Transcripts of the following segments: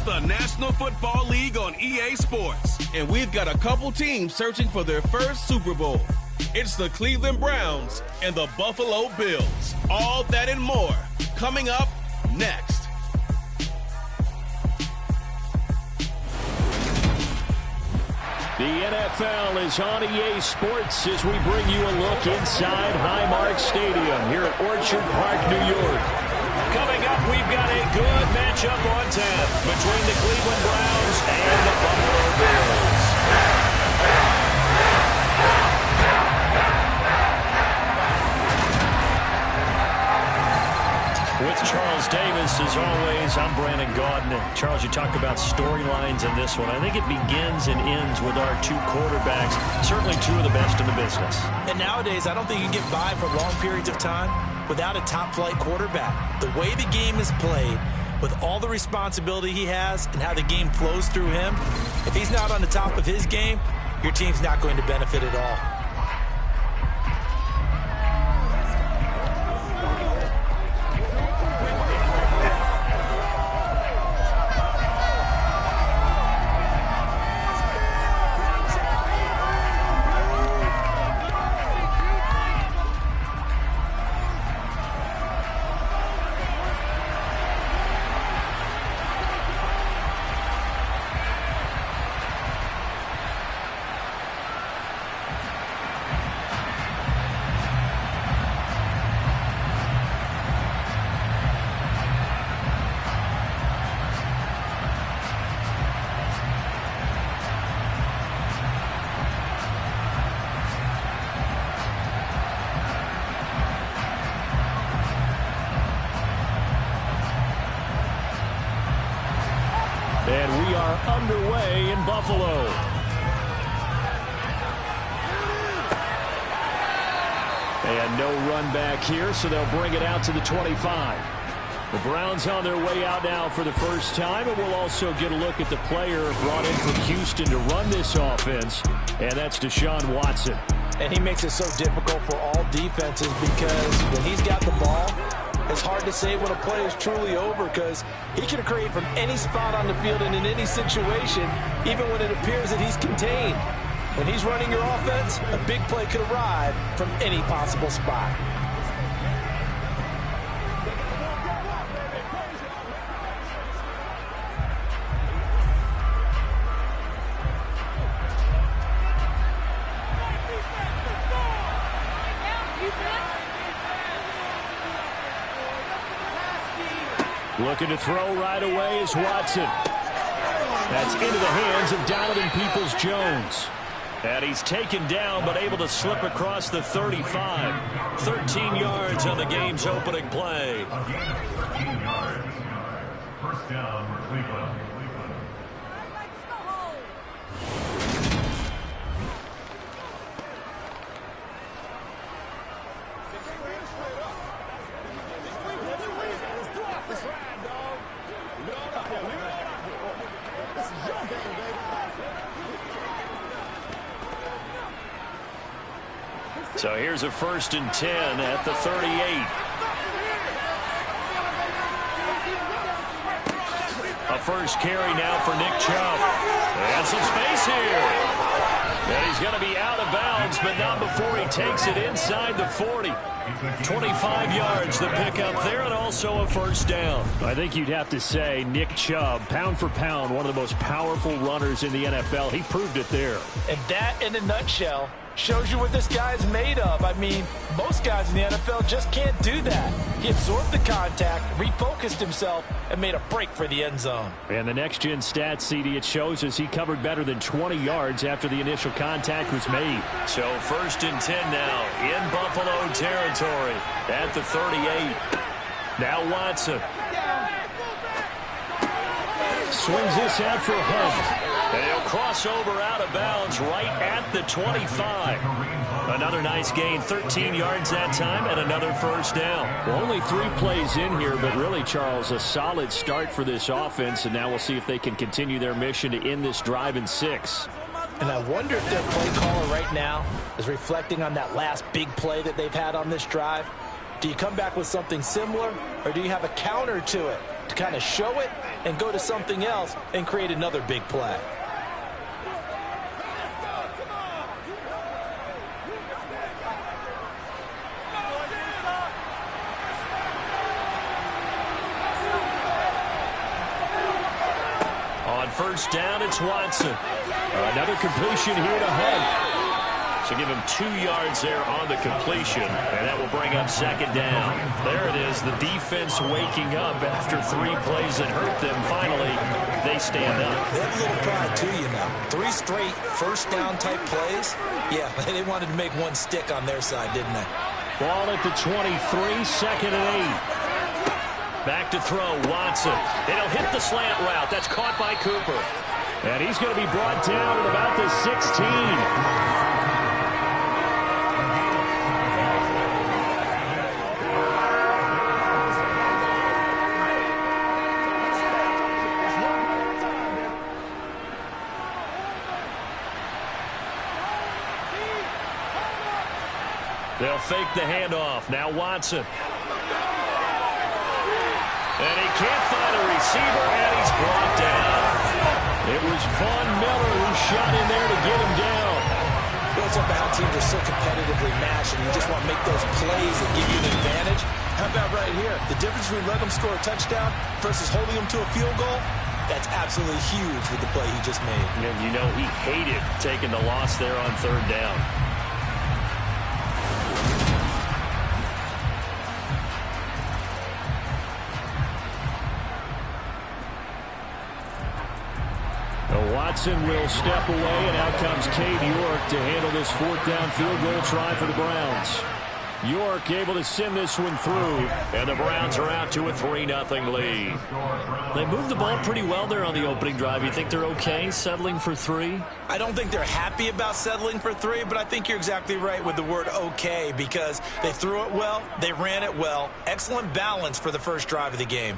the National Football League on EA Sports. And we've got a couple teams searching for their first Super Bowl. It's the Cleveland Browns and the Buffalo Bills. All that and more coming up next. The NFL is on EA Sports as we bring you a look inside Highmark Stadium here at Orchard Park, New York. Coming up, we've got a good matchup on tap between the Cleveland Browns and the Buffalo Bills. With Charles Davis, as always, I'm Brandon Gaudin. Charles, you talk about storylines in this one. I think it begins and ends with our two quarterbacks, certainly two of the best in the business. And nowadays, I don't think you can get by for long periods of time without a top-flight quarterback. The way the game is played, with all the responsibility he has and how the game flows through him, if he's not on the top of his game, your team's not going to benefit at all. And we are underway in Buffalo. And no run back here, so they'll bring it out to the 25. The Browns on their way out now for the first time, and we'll also get a look at the player brought in from Houston to run this offense, and that's Deshaun Watson. And he makes it so difficult for all defenses because when he's got the ball, it's hard to say when a play is truly over because he can create from any spot on the field and in any situation, even when it appears that he's contained. When he's running your offense, a big play could arrive from any possible spot. Looking to throw right away is Watson. That's into the hands of Donovan Peoples-Jones. And he's taken down but able to slip across the 35. 13 yards on the game's opening play. First down for Cleveland. So here's a 1st and 10 at the 38. A first carry now for Nick Chubb. And some space here. And he's going to be out of bounds, but not before he takes it inside the 40. 25 yards the pickup there, and also a first down. I think you'd have to say Nick Chubb, pound for pound, one of the most powerful runners in the NFL. He proved it there. And that, in a nutshell, shows you what this guy's made of. I mean, most guys in the NFL just can't do that. He absorbed the contact, refocused himself, and made a break for the end zone. And the next-gen stats, CD, it shows us he covered better than 20 yards after the initial contact was made. So 1st and 10 now in Buffalo territory at the 38. Now Watson. Swings this out for Hunt. And he'll cross over out of bounds right at the 25. Another nice gain, 13 yards that time, and another first down. Well, only 3 plays in here, but really, Charles, a solid start for this offense, and now we'll see if they can continue their mission to end this drive in 6. And I wonder if their play caller right now is reflecting on that last big play that they've had on this drive. Do you come back with something similar, or do you have a counter to it? to kind of show it and go to something else and create another big play. On first down, it's Watson. Another completion here to Hunt. So give him 2 yards there on the completion, and that will bring up second down. There it is, the defense waking up after 3 plays that hurt them. Finally, they stand up. They have a little pride too, you know. 3 straight first down type plays. Yeah, they wanted to make one stick on their side, didn't they? Ball at the 23, second and 8. Back to throw, Watson. And he'll hit the slant route. That's caught by Cooper. And he's going to be brought down at about the 16. They'll fake the handoff. Now Watson. And he can't find a receiver, and he's brought down. It was Von Miller who shot in there to get him down. It's up how teams are so competitively matched, and you just want to make those plays that give you an advantage. How about right here? The difference between letting them score a touchdown versus holding them to a field goal, that's absolutely huge with the play he just made. And you know he hated taking the loss there on third down. Watson will step away, and out comes Cade York to handle this 4th down field goal try for the Browns. York able to send this one through, and the Browns are out to a 3-0 lead. They moved the ball pretty well there on the opening drive. You think they're okay settling for 3? I don't think they're happy about settling for 3, but I think you're exactly right with the word okay, because they threw it well, they ran it well. Excellent balance for the first drive of the game.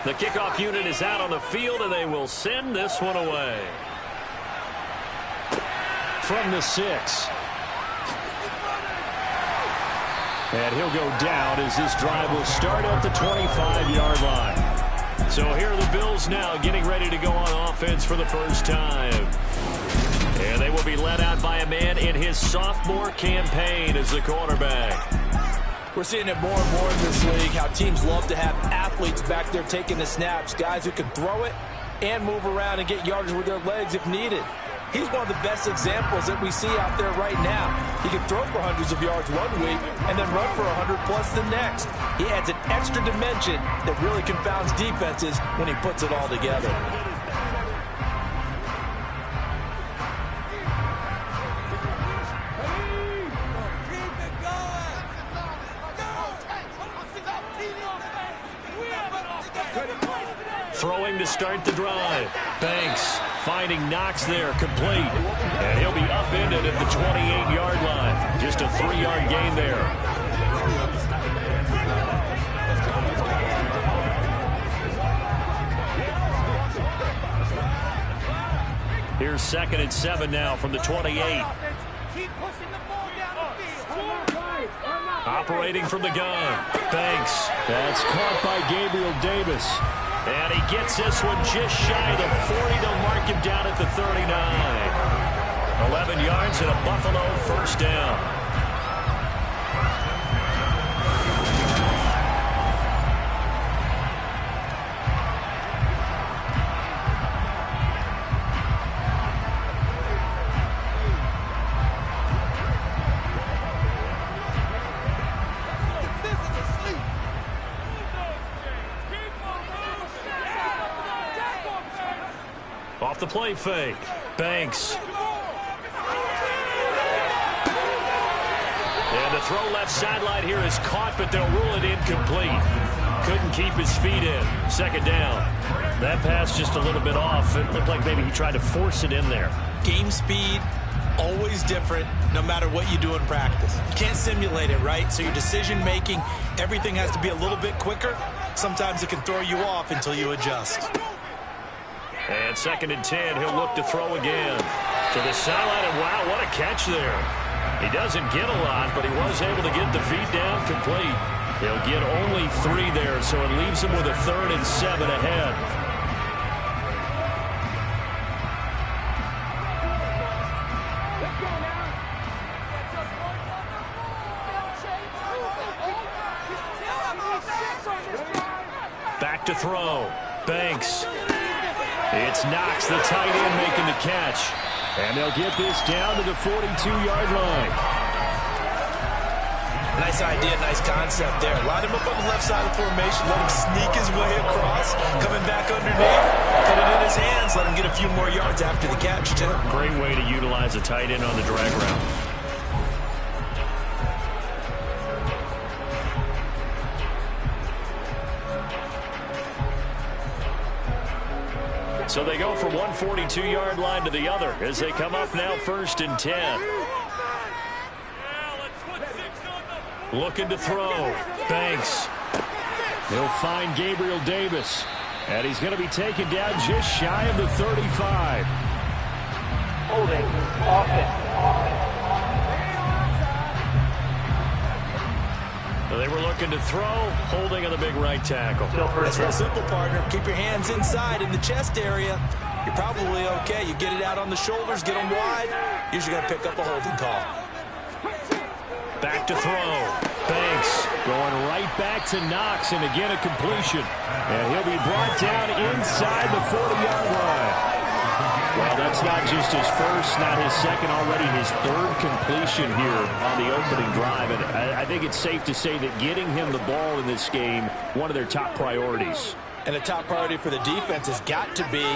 The kickoff unit is out on the field, and they will send this one away. From the 6. And he'll go down as this drive will start at the 25-yard line. So here are the Bills now getting ready to go on offense for the first time. And they will be led out by a man in his sophomore campaign as the quarterback. We're seeing it more and more in this league, how teams love to have athletes back there taking the snaps, guys who can throw it and move around and get yardage with their legs if needed. He's one of the best examples that we see out there right now. He can throw for hundreds of yards one week and then run for 100+ the next. He adds an extra dimension that really confounds defenses when he puts it all together. Throwing to start the drive. Banks finding Knox there, complete. And he'll be upended at the 28-yard line. Just a 3-yard gain there. Here's 2nd and 7 now from the 28. Operating from the gun. Banks. That's caught by Gabriel Davis. And he gets this one just shy of the 40. They'll mark him down at the 39. 11 yards and a Buffalo first down. Off the play fake. Banks. And the throw left sideline here is caught, but they'll rule it incomplete. Couldn't keep his feet in. Second down. That pass just a little bit off. It looked like maybe he tried to force it in there. Game speed, always different, no matter what you do in practice. You can't simulate it, right? So your decision-making, everything has to be a little bit quicker. Sometimes it can throw you off until you adjust. And 2nd and 10, he'll look to throw again. To the sideline, and wow, what a catch there. He doesn't get a lot, but he was able to get the feet down complete. He'll get only 3 there, so it leaves him with a 3rd and 7 ahead. Back to throw. Banks. It's Knox, the tight end, making the catch. And they'll get this down to the 42-yard line. Nice idea, nice concept there. Line him up on the left side of the formation, let him sneak his way across, coming back underneath, put it in his hands, let him get a few more yards after the catch, too. Great way to utilize a tight end on the drag route. So they go from one 42-yard line to the other as they come up now 1st and 10. Looking to throw. Banks. He'll find Gabriel Davis. And he's going to be taken down just shy of the 35. Holding. Offense. They were looking to throw, holding on the big right tackle. That's real simple, partner. Keep your hands inside in the chest area. You're probably okay. You get it out on the shoulders, get them wide. Usually going to pick up a holding call. Back to throw. Banks going right back to Knox, and again a completion. And he'll be brought down inside the 40-yard line. Well, that's not just his first, not his second, already his 3rd completion here on the opening drive. And I think it's safe to say that getting him the ball in this game, one of their top priorities. And a top priority for the defense has got to be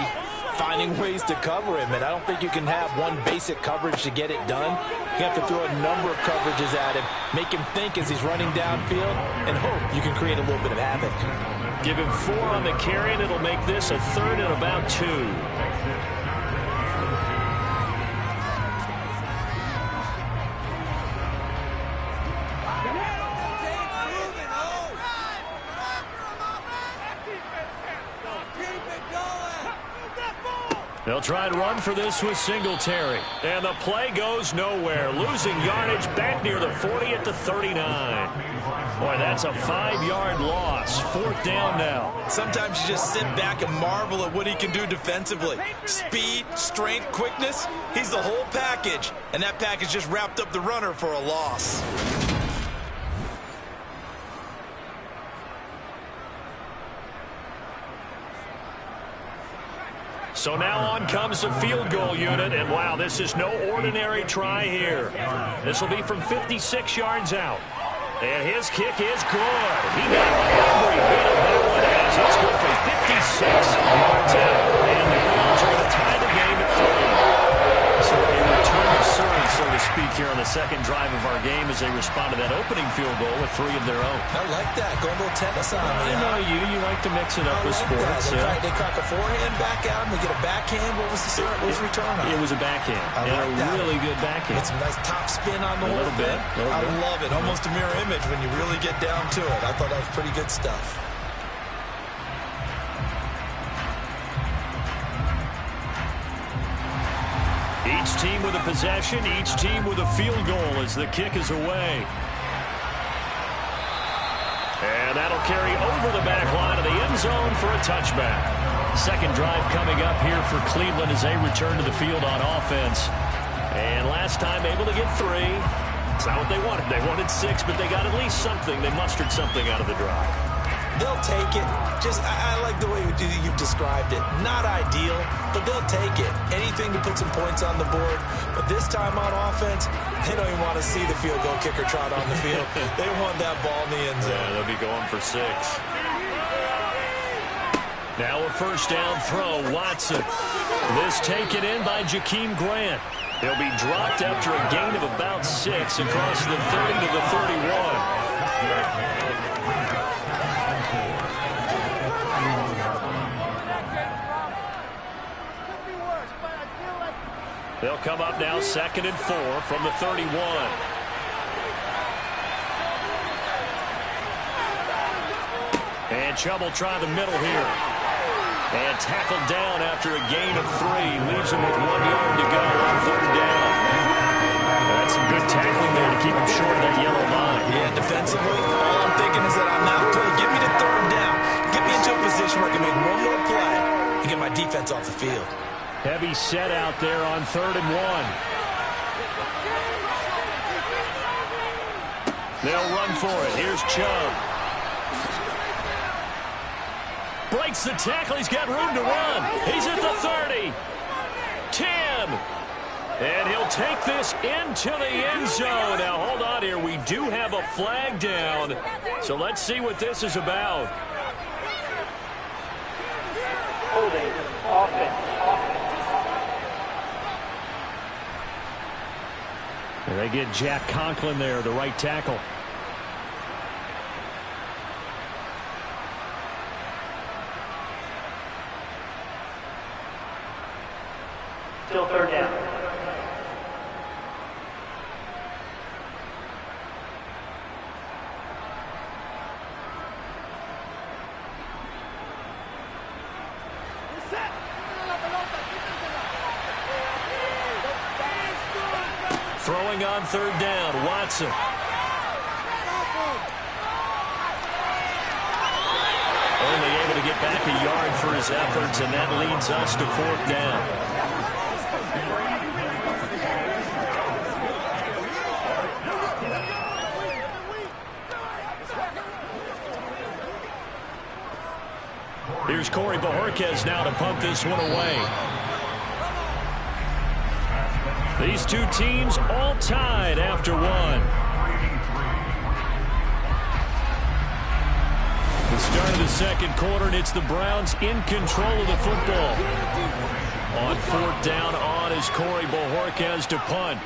finding ways to cover him. And I don't think you can have one basic coverage to get it done. You have to throw a number of coverages at him, make him think as he's running downfield, and hope you can create a little bit of havoc. Give him 4 on the carry, and it'll make this a 3rd and about 2. They'll try and run for this with Singletary. And the play goes nowhere. Losing yardage back near the 40 at the 39. Boy, that's a 5-yard loss. 4th down now. Sometimes you just sit back and marvel at what he can do defensively. Speed, strength, quickness. He's the whole package. And that package just wrapped up the runner for a loss. So now on comes the field goal unit, and wow, this is no ordinary try here. This will be from 56 yards out. And his kick is good. He got every bit of that one as it's good from 56 yards out. And the Browns are going to tie the game at 3. So a return of serve, so to speak, here on the 2nd drive of our game as they respond to that opening field goal with 3 of their own. I like that. Go a little tennis on me. I know you. You like to mix it up with sports. They crack a forehand back out and they get a backhand. What was the return on? It was a backhand. I like a that. really good backhand. It's a nice top spin on the little bit. I love it. Almost a mirror image when you really get down to it. I thought that was pretty good stuff. Each team with a possession, each team with a field goal as the kick is away. And that'll carry over the back line of the end zone for a touchback. 2nd drive coming up here for Cleveland as they return to the field on offense. And last time able to get 3. It's not what they wanted. They wanted 6, but they got at least something. They mustered something out of the drive. They'll take it. I like the way you've described it. Not ideal, but they'll take it. Anything to put some points on the board. But this time on offense, they don't even want to see the field goal kicker trot on the field. They want that ball in the end zone. Yeah, they'll be going for 6. Now a 1st down throw. Watson. This taken in by Jakeem Grant. He'll be dropped after a gain of about 6 across the 30 to the 31. They'll come up now 2nd and 4 from the 31. And Chubb will try the middle here. And tackled down after a gain of 3. Leaves him with 1 yard to go on 3rd down. That's some good tackling there to keep him short of that yellow line. Yeah, defensively, all I'm thinking is that I'm not playing. Give me the 3rd down. Get me into a position where I can make one more play and get my defense off the field. Heavy set out there on 3rd and 1. They'll run for it. Here's Chubb. Breaks the tackle. He's got room to run. He's at the 30. 10. And he'll take this into the end zone. Now, hold on here. We do have a flag down. So let's see what this is about. Holding. Offense. And they get Jack Conklin there, the right tackle. Still 3rd down. Throwing on 3rd down, Watson. Only able to get back a yard for his efforts, and that leads us to 4th down. Here's Corey Bojorquez now to punt this one away. These two teams all tied after 1. The start of the 2nd quarter, and it's the Browns in control of the football. On 4th down on is Corey Bojorquez to punt.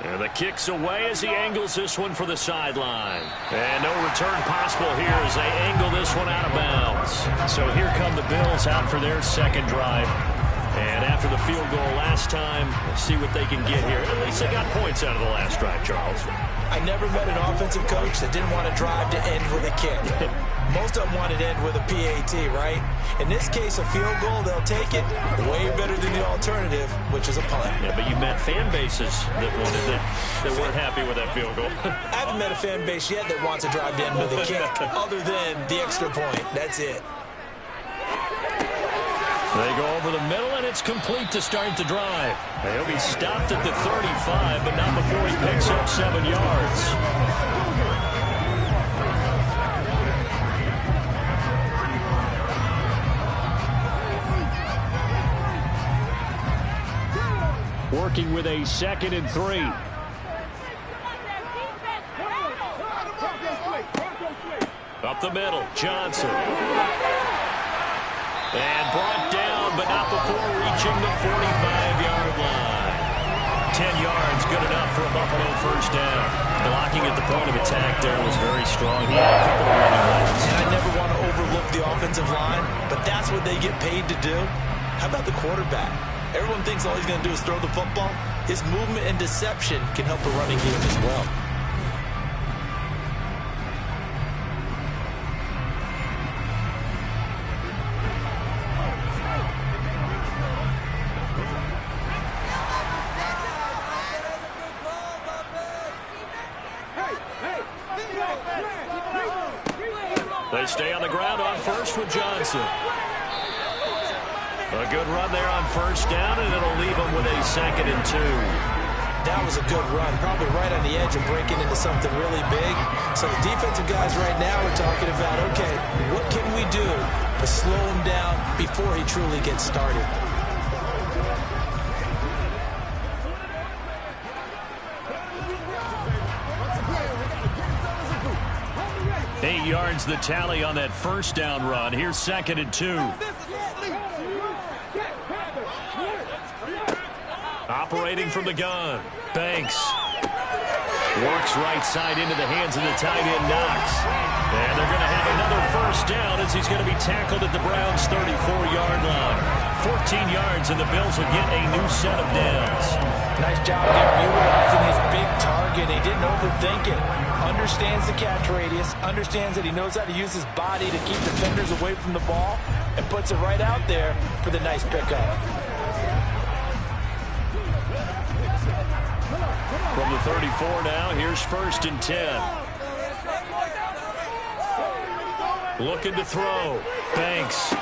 And the kick's away as he angles this one for the sideline. And no return possible here as they angle this one out of bounds. So here come the Bills out for their 2nd drive. And after the field goal last time, let's see what they can get here. At least they got points out of the last drive, Charles. I never met an offensive coach that didn't want to drive to end with a kick. Most of them wanted to end with a PAT, right? In this case, a field goal, they'll take it way better than the alternative, which is a punt. Yeah, but you met fan bases that wanted that weren't happy with that field goal. I haven't met a fan base yet that wants to drive to end with a kick, other than the extra point. That's it. They go over the middle, and it's complete to start the drive. He'll be stopped at the 35, but not before he picks up 7 yards. Working with a 2nd and 3. Up the middle, Johnson. And brought down, but not before reaching the 45-yard line. 10 yards, good enough for a Buffalo 1st down. Blocking at the point of attack there was very strong. He had a couple of running lanes. And I never want to overlook the offensive line, but that's what they get paid to do. How about the quarterback? Everyone thinks all he's going to do is throw the football. His movement and deception can help the running game as well. They stay on the ground on 1st with Johnson. A good run there on 1st down, and it'll leave them with a 2nd and 2. That was a good run, probably right on the edge of breaking into something really big. So the defensive guys right now are talking about, okay, what can we do to slow him down before he truly gets started? 8 yards the tally on that 1st down run. Here's 2nd and 2. Operating from the gun, Banks. Works right side into the hands of the tight end, Knox. And they're going to have another first down as he's going to be tackled at the Browns' 34-yard line. 14 yards, and the Bills will get a new set of downs. Nice job there utilizing his big target. He didn't overthink it. Understands the catch radius, understands that he knows how to use his body to keep defenders away from the ball, and puts it right out there for the nice pickup. From the 34 now, here's 1st and 10. Looking to throw. Banks.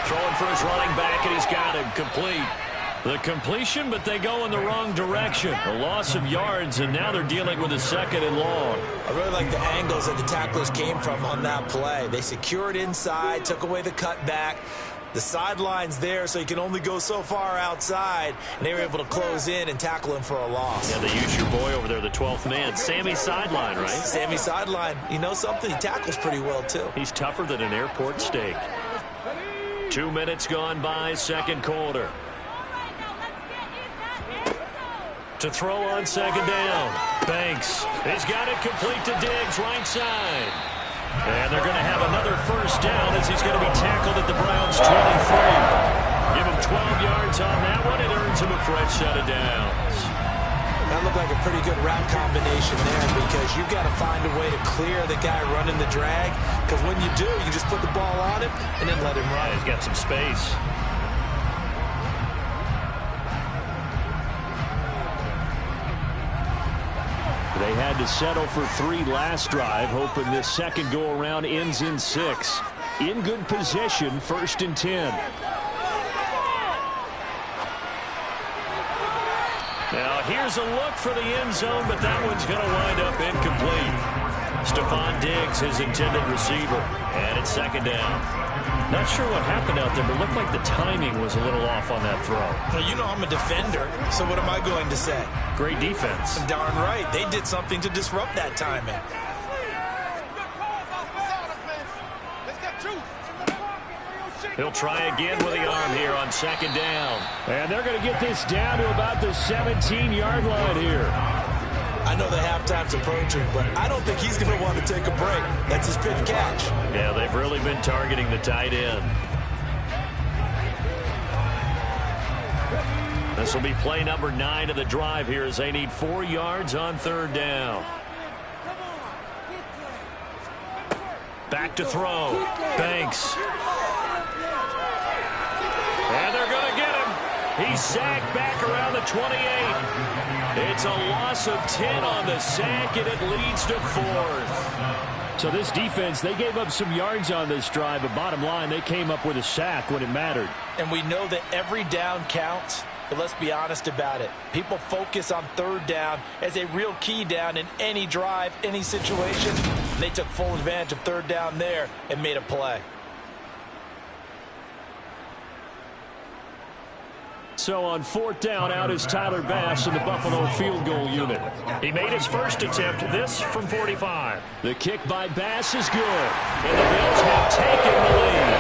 Throwing for his running back, and he's got him. Complete. The completion, but they go in the wrong direction. A loss of yards, and now they're dealing with a 2nd and long. I really like the angles that the tacklers came from on that play. They secured inside, took away the cutback. The sideline's there, so you can only go so far outside, and they were able to close in and tackle him for a loss. Yeah, they use your boy over there, the 12th man. Sammy Sideline, right? Sammy Sideline. You know something? He tackles pretty well, too. He's tougher than an airport steak. 2 minutes gone by, 2nd quarter. To throw on 2nd down. Banks. He's got it complete to Diggs, right side. And they're going to have another first down as he's going to be tackled at the Browns' 23. Give him 12 yards on that one. It earns him a fresh set of downs. That looked like a pretty good route combination there because you've got to find a way to clear the guy running the drag, because when you do, you just put the ball on him and then let him run. He's got some space. They had to settle for 3 last drive, hoping this second go-around ends in 6. In good position, 1st and 10. Now, here's a look for the end zone, but that one's going to wind up incomplete. Stephon Diggs, his intended receiver, and it's 2nd down. Not sure what happened out there, but it looked like the timing was a little off on that throw. Well, you know I'm a defender, so what am I going to say? Great defense. Darn right. They did something to disrupt that timing. He'll try again with the arm here on 2nd down. And they're going to get this down to about the 17-yard line here. I know the halftime's approaching, but I don't think he's going to want to take a break. That's his fifth catch. Yeah, they've really been targeting the tight end. This will be play number 9 of the drive here as they need 4 yards on 3rd down. Back to throw. Banks. And they're going to get him. He's sacked back around the 28. It's a loss of 10 on the sack, and it leads to 4th. So this defense, they gave up some yards on this drive, but bottom line, they came up with a sack when it mattered. And we know that every down counts, but let's be honest about it. People focus on 3rd down as a real key down in any drive, any situation. They took full advantage of 3rd down there and made a play. So on 4th down, out is Tyler Bass in the Buffalo field goal unit. He made his first attempt, this from 45. The kick by Bass is good, and the Bills have taken the lead.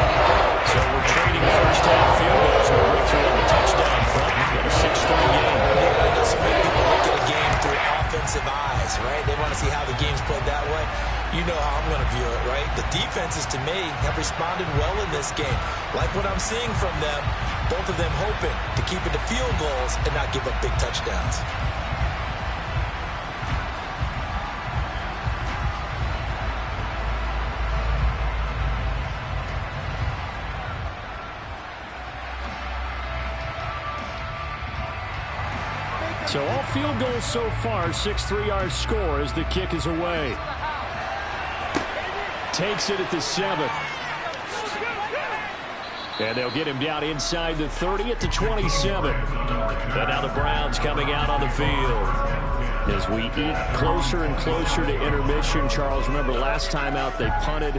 So we're trading first half field goals. We're breakthrough on the touchdown front. We've got a 6-3 game. Yeah, I know so many people look at a game through offensive eyes, right? They want to see how the game's played that way. You know how I'm going to view it, right? The defenses, to me, have responded well in this game. Like what I'm seeing from them, both of them hoping to keep it to field goals and not give up big touchdowns. So all field goals so far, 6-3 our score as the kick is away. Takes it at the 7. And they'll get him down inside the 30 at the 27. And now the Browns coming out on the field. As we eat closer and closer to intermission, Charles, remember last time out they punted.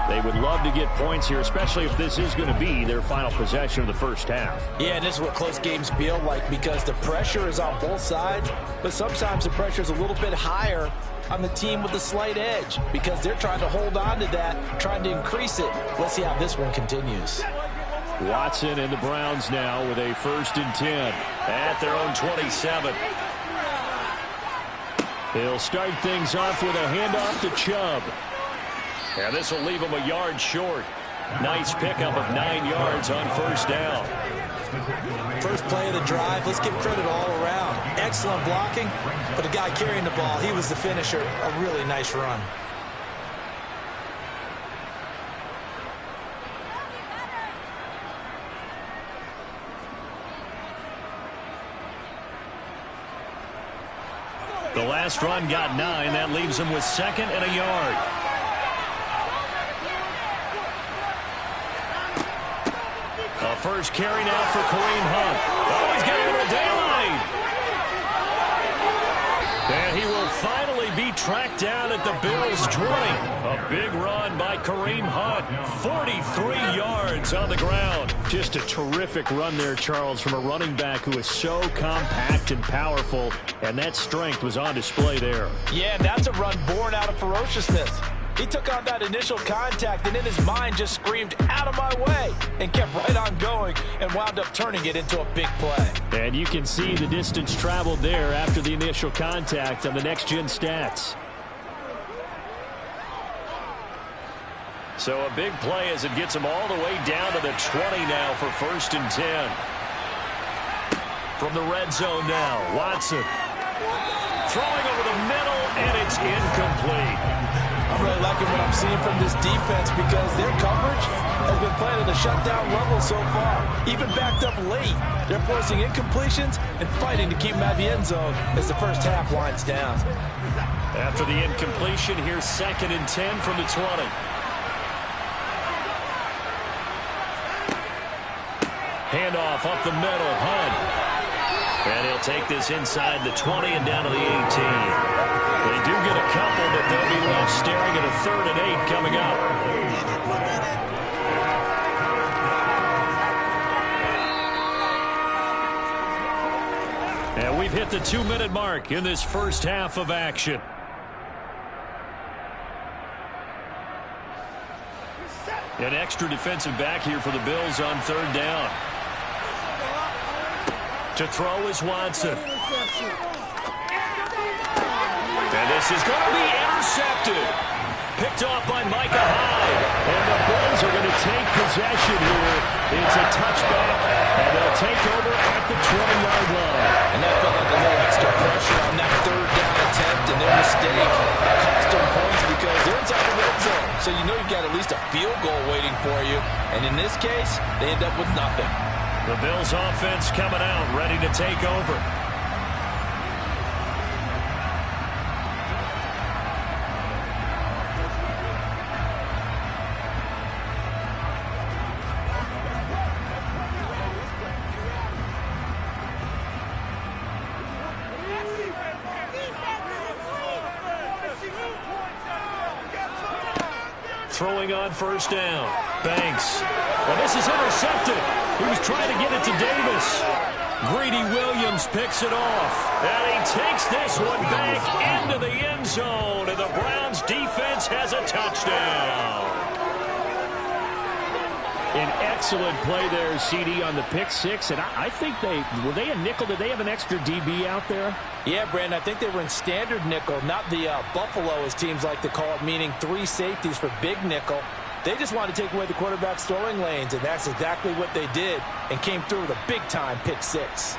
They would love to get points here, especially if this is going to be their final possession of the first half. Yeah, and this is what close games feel like because the pressure is on both sides, but sometimes the pressure is a little bit higher on the team with the slight edge because they're trying to hold on to that, trying to increase it. Let's see how this one continues. Watson and the Browns now with a 1st and 10 at their own 27. He'll start things off with a handoff to Chubb. And this will leave him a yard short. Nice pickup of 9 yards on first down. First play of the drive, let's give credit all around. Excellent blocking, but the guy carrying the ball, he was the finisher. A really nice run. The last run got 9. That leaves him with 2nd and a yard. A first carry now for Kareem Hunt. Oh, he's got a little daylight. And he will finally be tracked down at the Bills' 20. A big run by Kareem Hunt. 43 yards on the ground. Just a terrific run there, Charles, from a running back who is so compact and powerful, and that strength was on display there. Yeah, that's a run born out of ferociousness. He took on that initial contact and in his mind just screamed, "Out of my way," and kept right on going and wound up turning it into a big play. And you can see the distance traveled there after the initial contact on the next-gen stats. So a big play as it gets him all the way down to the 20 now for 1st and 10. From the red zone now, Watson. Throwing over the middle, and it's incomplete. I'm really liking what I'm seeing from this defense because their coverage has been playing at a shutdown level so far. Even backed up late, they're forcing incompletions and fighting to keep them out of the end zone as the first half winds down. After the incompletion, here's 2nd and 10 from the 20. Handoff up the middle, Hunt. And he'll take this inside the 20 and down to the 18. They do get a couple, but they'll be left staring at a 3rd and 8 coming up. And we've hit the 2-minute mark in this first half of action. An extra defensive back here for the Bills on 3rd down. To throw is Watson. And this is going to be intercepted. Picked off by Micah Hyde. And the Bills are going to take possession here. It's a touchback, and they'll take over at the 20-yard line. And that felt like a little extra pressure on that 3rd down attempt, and their mistake cost them points because they're inside the red zone. So you know you've got at least a field goal waiting for you. And in this case, they end up with nothing. The Bills offense coming out, ready to take over. Throwing on 1st down. Banks. Well, this is intercepted. He was trying to get it to Davis. Greedy Williams picks it off. And he takes this one back into the end zone. And the Browns defense has a touchdown. An excellent play there, CD, on the pick 6. And I think were they a nickel? Did they have an extra DB out there? Yeah, Brandon, I think they were in standard nickel, not the Buffalo, as teams like to call it, meaning 3 safeties for big nickel. They just wanted to take away the quarterback's throwing lanes, and that's exactly what they did, and came through with a big-time pick 6.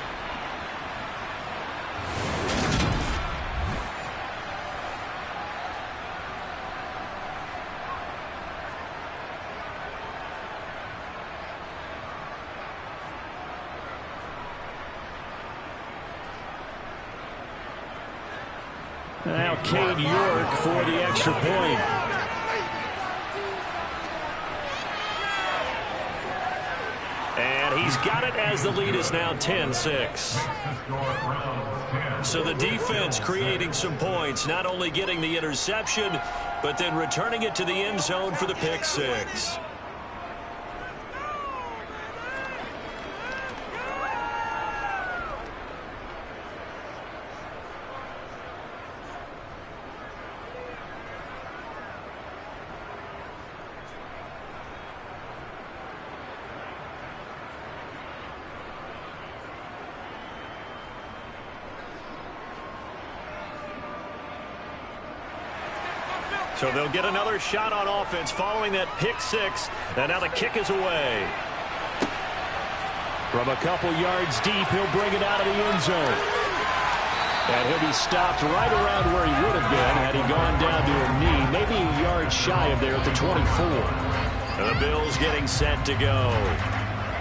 Now Cade York for the extra point. And he's got it as the lead is now 10-6. So the defense creating some points, not only getting the interception, but then returning it to the end zone for the pick 6. So they'll get another shot on offense following that pick six. And now the kick is away. From a couple yards deep, he'll bring it out of the end zone. And he'll be stopped right around where he would have been had he gone down to a knee, maybe a yard shy of there at the 24. And the Bills getting set to go.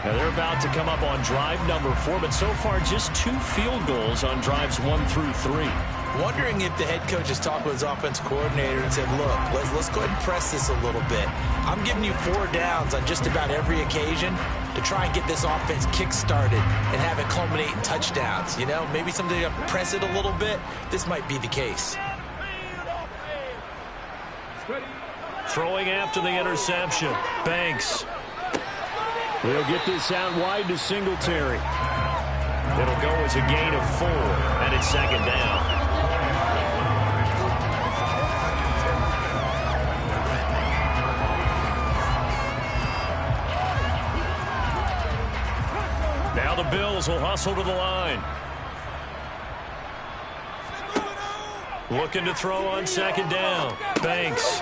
Now they're about to come up on drive number 4, but so far just 2 field goals on drives 1 through 3. Wondering if the head coach has talked with his offensive coordinator and said, look, let's go ahead and press this a little bit. I'm giving you 4 downs on just about every occasion to try and get this offense kick-started and have it culminate in touchdowns. You know, maybe something to press it a little bit. This might be the case. Throwing after the interception. Banks. They'll get this out wide to Singletary. It'll go as a gain of 4, and it's second down. Now the Bills will hustle to the line. Looking to throw on second down. Banks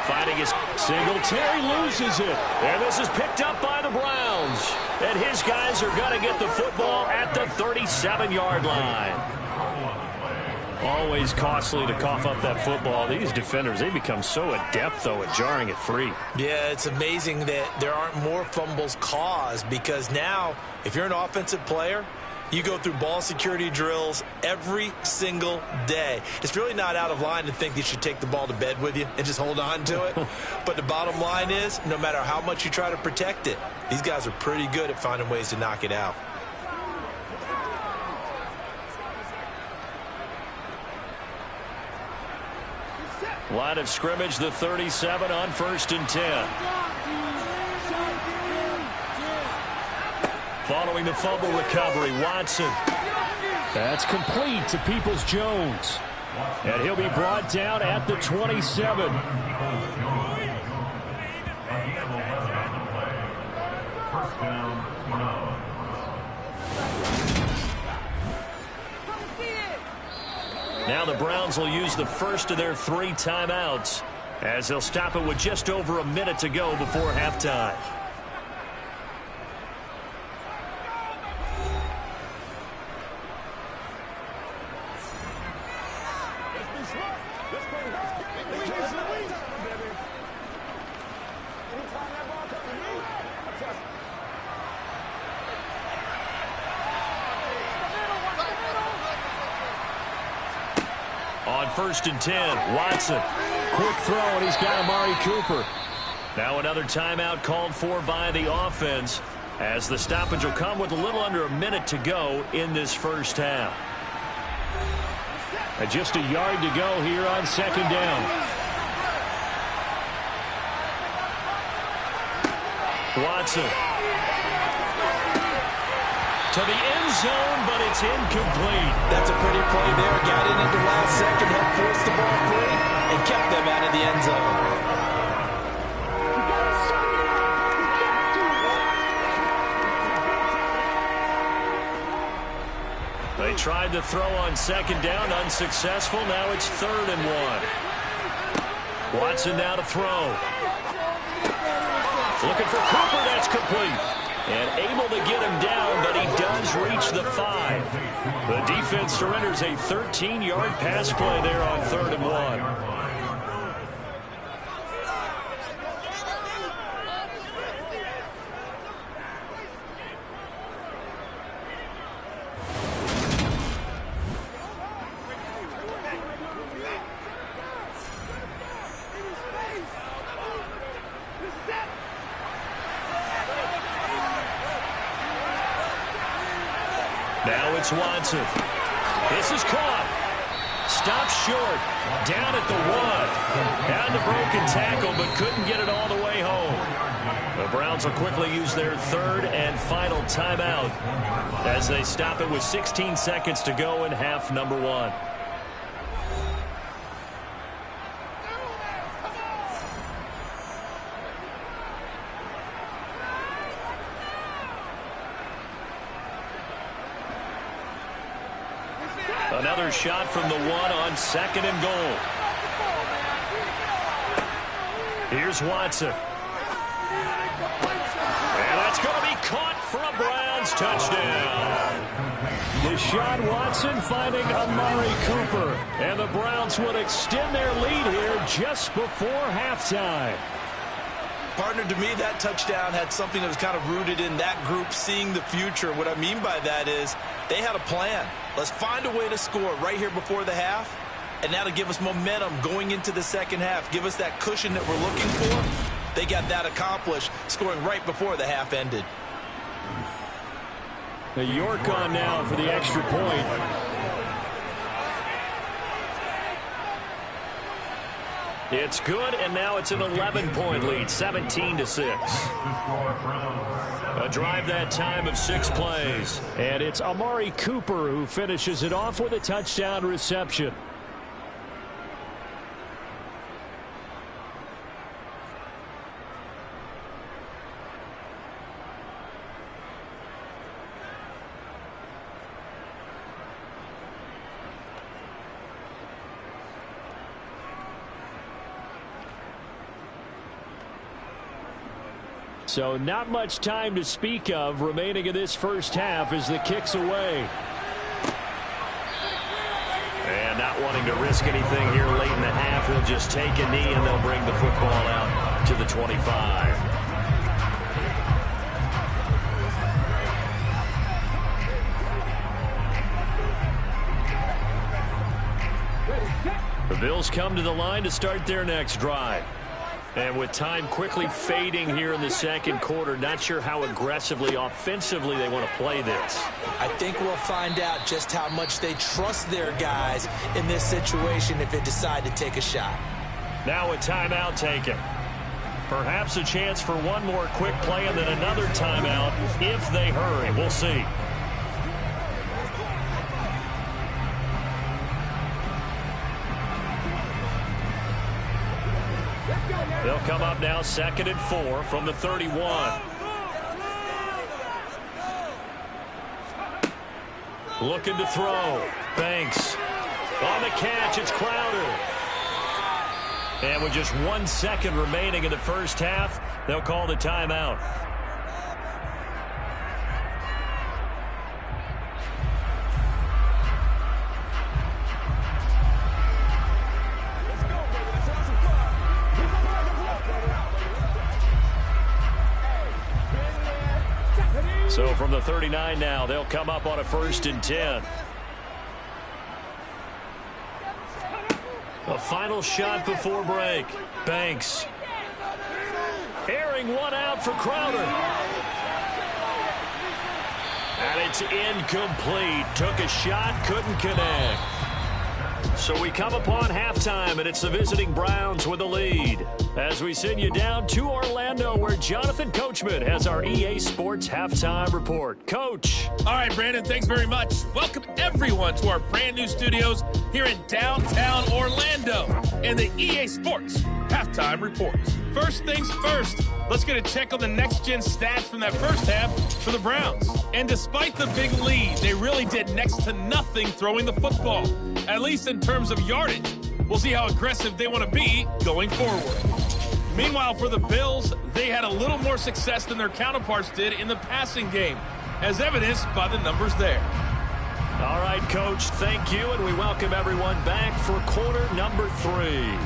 fighting his Singletary loses it. And this is picked up by the Browns. And his guys are going to get the football at the 37-yard line. Always costly to cough up that football. These defenders, they become so adept, though, at jarring it free. Yeah, it's amazing that there aren't more fumbles caused because now, if you're an offensive player, you go through ball security drills every single day. It's really not out of line to think you should take the ball to bed with you and just hold on to it. But the bottom line is, no matter how much you try to protect it, these guys are pretty good at finding ways to knock it out. Line of scrimmage, the 37 on 1st and 10. Following the fumble recovery, Watson. That's complete to Peoples-Jones. And he'll be brought down at the 27. Now the Browns will use the first of their 3 timeouts as they'll stop it with just over a minute to go before halftime. On 1st and 10, Watson. Quick throw, and he's got Amari Cooper. Now another timeout called for by the offense as the stoppage will come with a little under a minute to go in this first half. And just a yard to go here on second down. Watson. To the end zone, but it's incomplete. That's a pretty play there. Got in at the last second, helped force the ball free, and kept them out of the end zone. They tried to throw on second down, unsuccessful. Now it's 3rd and 1. Watson now to throw. Looking for Cooper, that's complete. And able to get him down, but he does reach the 5. The defense surrenders a 13-yard pass play there on 3rd and 1. Now it's Watson. This is caught. Stopped short. Down at the 1. Down the broken tackle, but couldn't get it all the way home. The Browns will quickly use their 3rd and final timeout as they stop it with 16 seconds to go in half number 1. Another shot from the 1 on 2nd and goal. Here's Watson. And that's going to be caught for a Browns touchdown. Deshaun Watson finding Amari Cooper. And the Browns would extend their lead here just before halftime. Partner, to me, that touchdown had something that was kind of rooted in that group seeing the future. What I mean by that is they had a plan. Let's find a way to score right here before the half, and that'll give us momentum going into the second half, give us that cushion that we're looking for. They got that accomplished, scoring right before the half ended. The York on now for the extra point. It's good, and now it's an 11-point lead, 17-6. A drive that time of 6 plays. And it's Amari Cooper who finishes it off with a touchdown reception. So not much time to speak of remaining in this first half as the kick's away. And not wanting to risk anything here late in the half, he'll just take a knee and they'll bring the football out to the 25. The Bills come to the line to start their next drive. And with time quickly fading here in the second quarter, not sure how aggressively, offensively they want to play this. I think we'll find out just how much they trust their guys in this situation if they decide to take a shot. Now a timeout taken. Perhaps a chance for one more quick play and then another timeout if they hurry. We'll see. They'll come up now 2nd and 4 from the 31. Looking to throw. Banks. On the catch, it's Crowder. And with just 1 second remaining in the first half, they'll call the timeout. So from the 39 now, they'll come up on a 1st and 10. A final shot before break. Banks. Airing one out for Crowder. And it's incomplete. Took a shot, couldn't connect. So we come upon halftime, and it's the visiting Browns with the lead. As we send you down to Orlando, where Jonathan Coachman has our EA Sports Halftime Report. Coach. All right, Brandon, thanks very much. Welcome, everyone, to our brand new studios here in downtown Orlando and the EA Sports Halftime Report. First things first, let's get a check on the next-gen stats from that first half for the Browns. And despite the big lead, they really did next to nothing throwing the football, at least in terms of yardage. We'll see how aggressive they want to be going forward. Meanwhile, for the Bills, they had a little more success than their counterparts did in the passing game, as evidenced by the numbers there. All right, Coach, thank you, and we welcome everyone back for quarter number 3.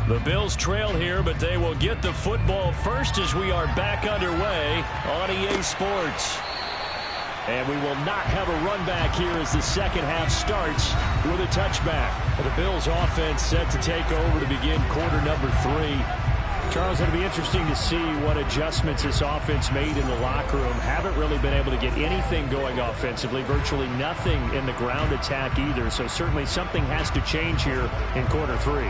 The Bills trail here, but they will get the football first as we are back underway on EA Sports. And we will not have a run back here as the second half starts with a touchback. The Bills offense set to take over to begin quarter number 3. Charles, it'll be interesting to see what adjustments this offense made in the locker room. Haven't really been able to get anything going offensively, virtually nothing in the ground attack either. So certainly something has to change here in quarter 3.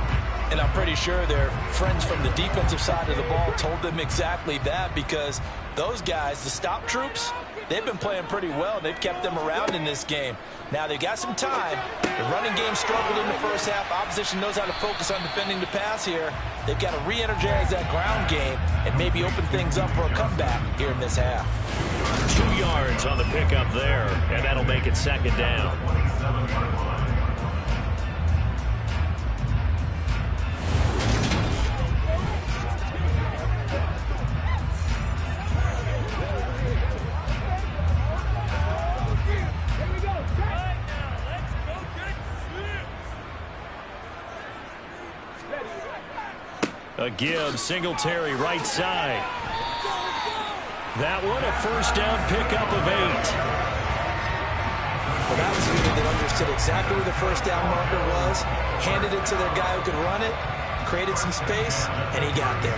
And I'm pretty sure their friends from the defensive side of the ball told them exactly that, because those guys, the stop troops, they've been playing pretty well. They've kept them around in this game. Now, they've got some time. The running game struggled in the first half. Opposition knows how to focus on defending the pass here. They've got to re-energize that ground game and maybe open things up for a comeback here in this half. 2 yards on the pickup there, and that'll make it second down. A give, Singletary right side. That one a first down pickup of 8. Well, that was a unit that understood exactly where the first down marker was, handed it to their guy who could run it, created some space, and he got there.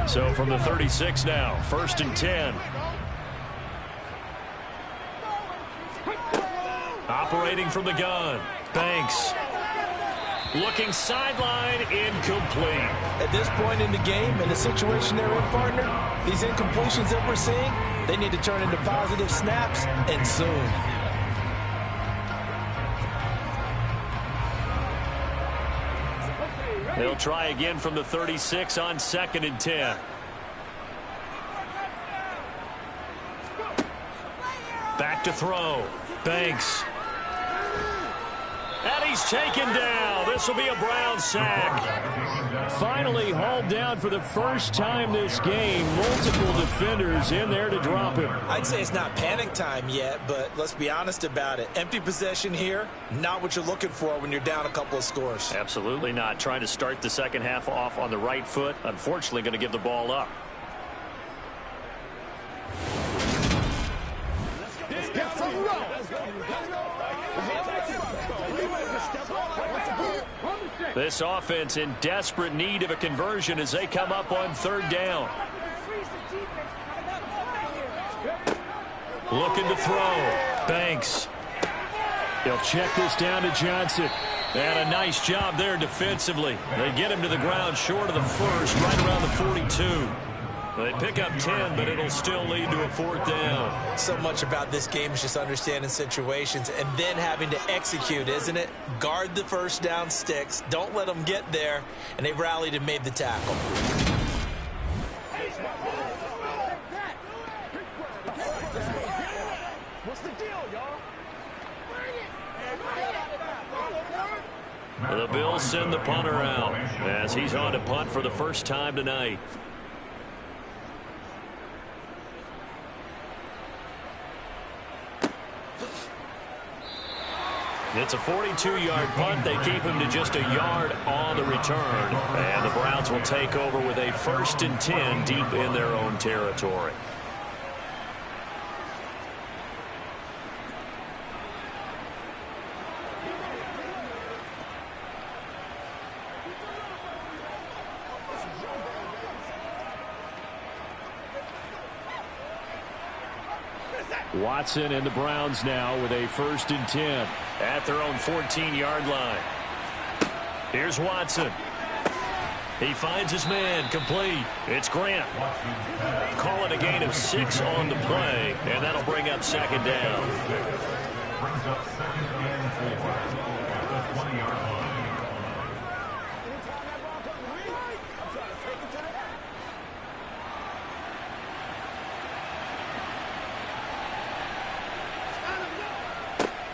So from the 36 now, 1st and 10. Operating from the gun, Banks. Looking sideline, incomplete. At this point in the game, in the situation they're in, partner, these incompletions that we're seeing, they need to turn into positive snaps, and soon. They'll try again from the 36 on 2nd and 10. Back to throw. Banks. And he's taken down. This will be a Brown sack. Finally hauled down for the first time this game. Multiple defenders in there to drop him. I'd say it's not panic time yet, but let's be honest about it. Empty possession here, not what you're looking for when you're down a couple of scores. Absolutely not. Trying to start the second half off on the right foot. Unfortunately, going to give the ball up. This offense in desperate need of a conversion as they come up on 3rd down. Looking to throw. Banks. They'll check this down to Johnson. And a nice job there defensively. They get him to the ground short of the first, right around the 42. They pick up 10, but it'll still lead to a 4th down. So much about this game is just understanding situations and then having to execute, isn't it? Guard the first down sticks. Don't let them get there. And they rallied and made the tackle. What's the deal, y'all? The Bills send the punter out as he's on to punt for the first time tonight. It's a 42-yard punt. They keep him to just a yard on the return. And the Browns will take over with a 1st and 10 deep in their own territory. Watson and the Browns now with a 1st and 10. At their own 14-yard line. Here's Watson. He finds his man, complete. It's Grant. Call it a gain of 6 on the play, and that'll bring up 2nd down. Brings up 2nd and 4 at the 20-yard line.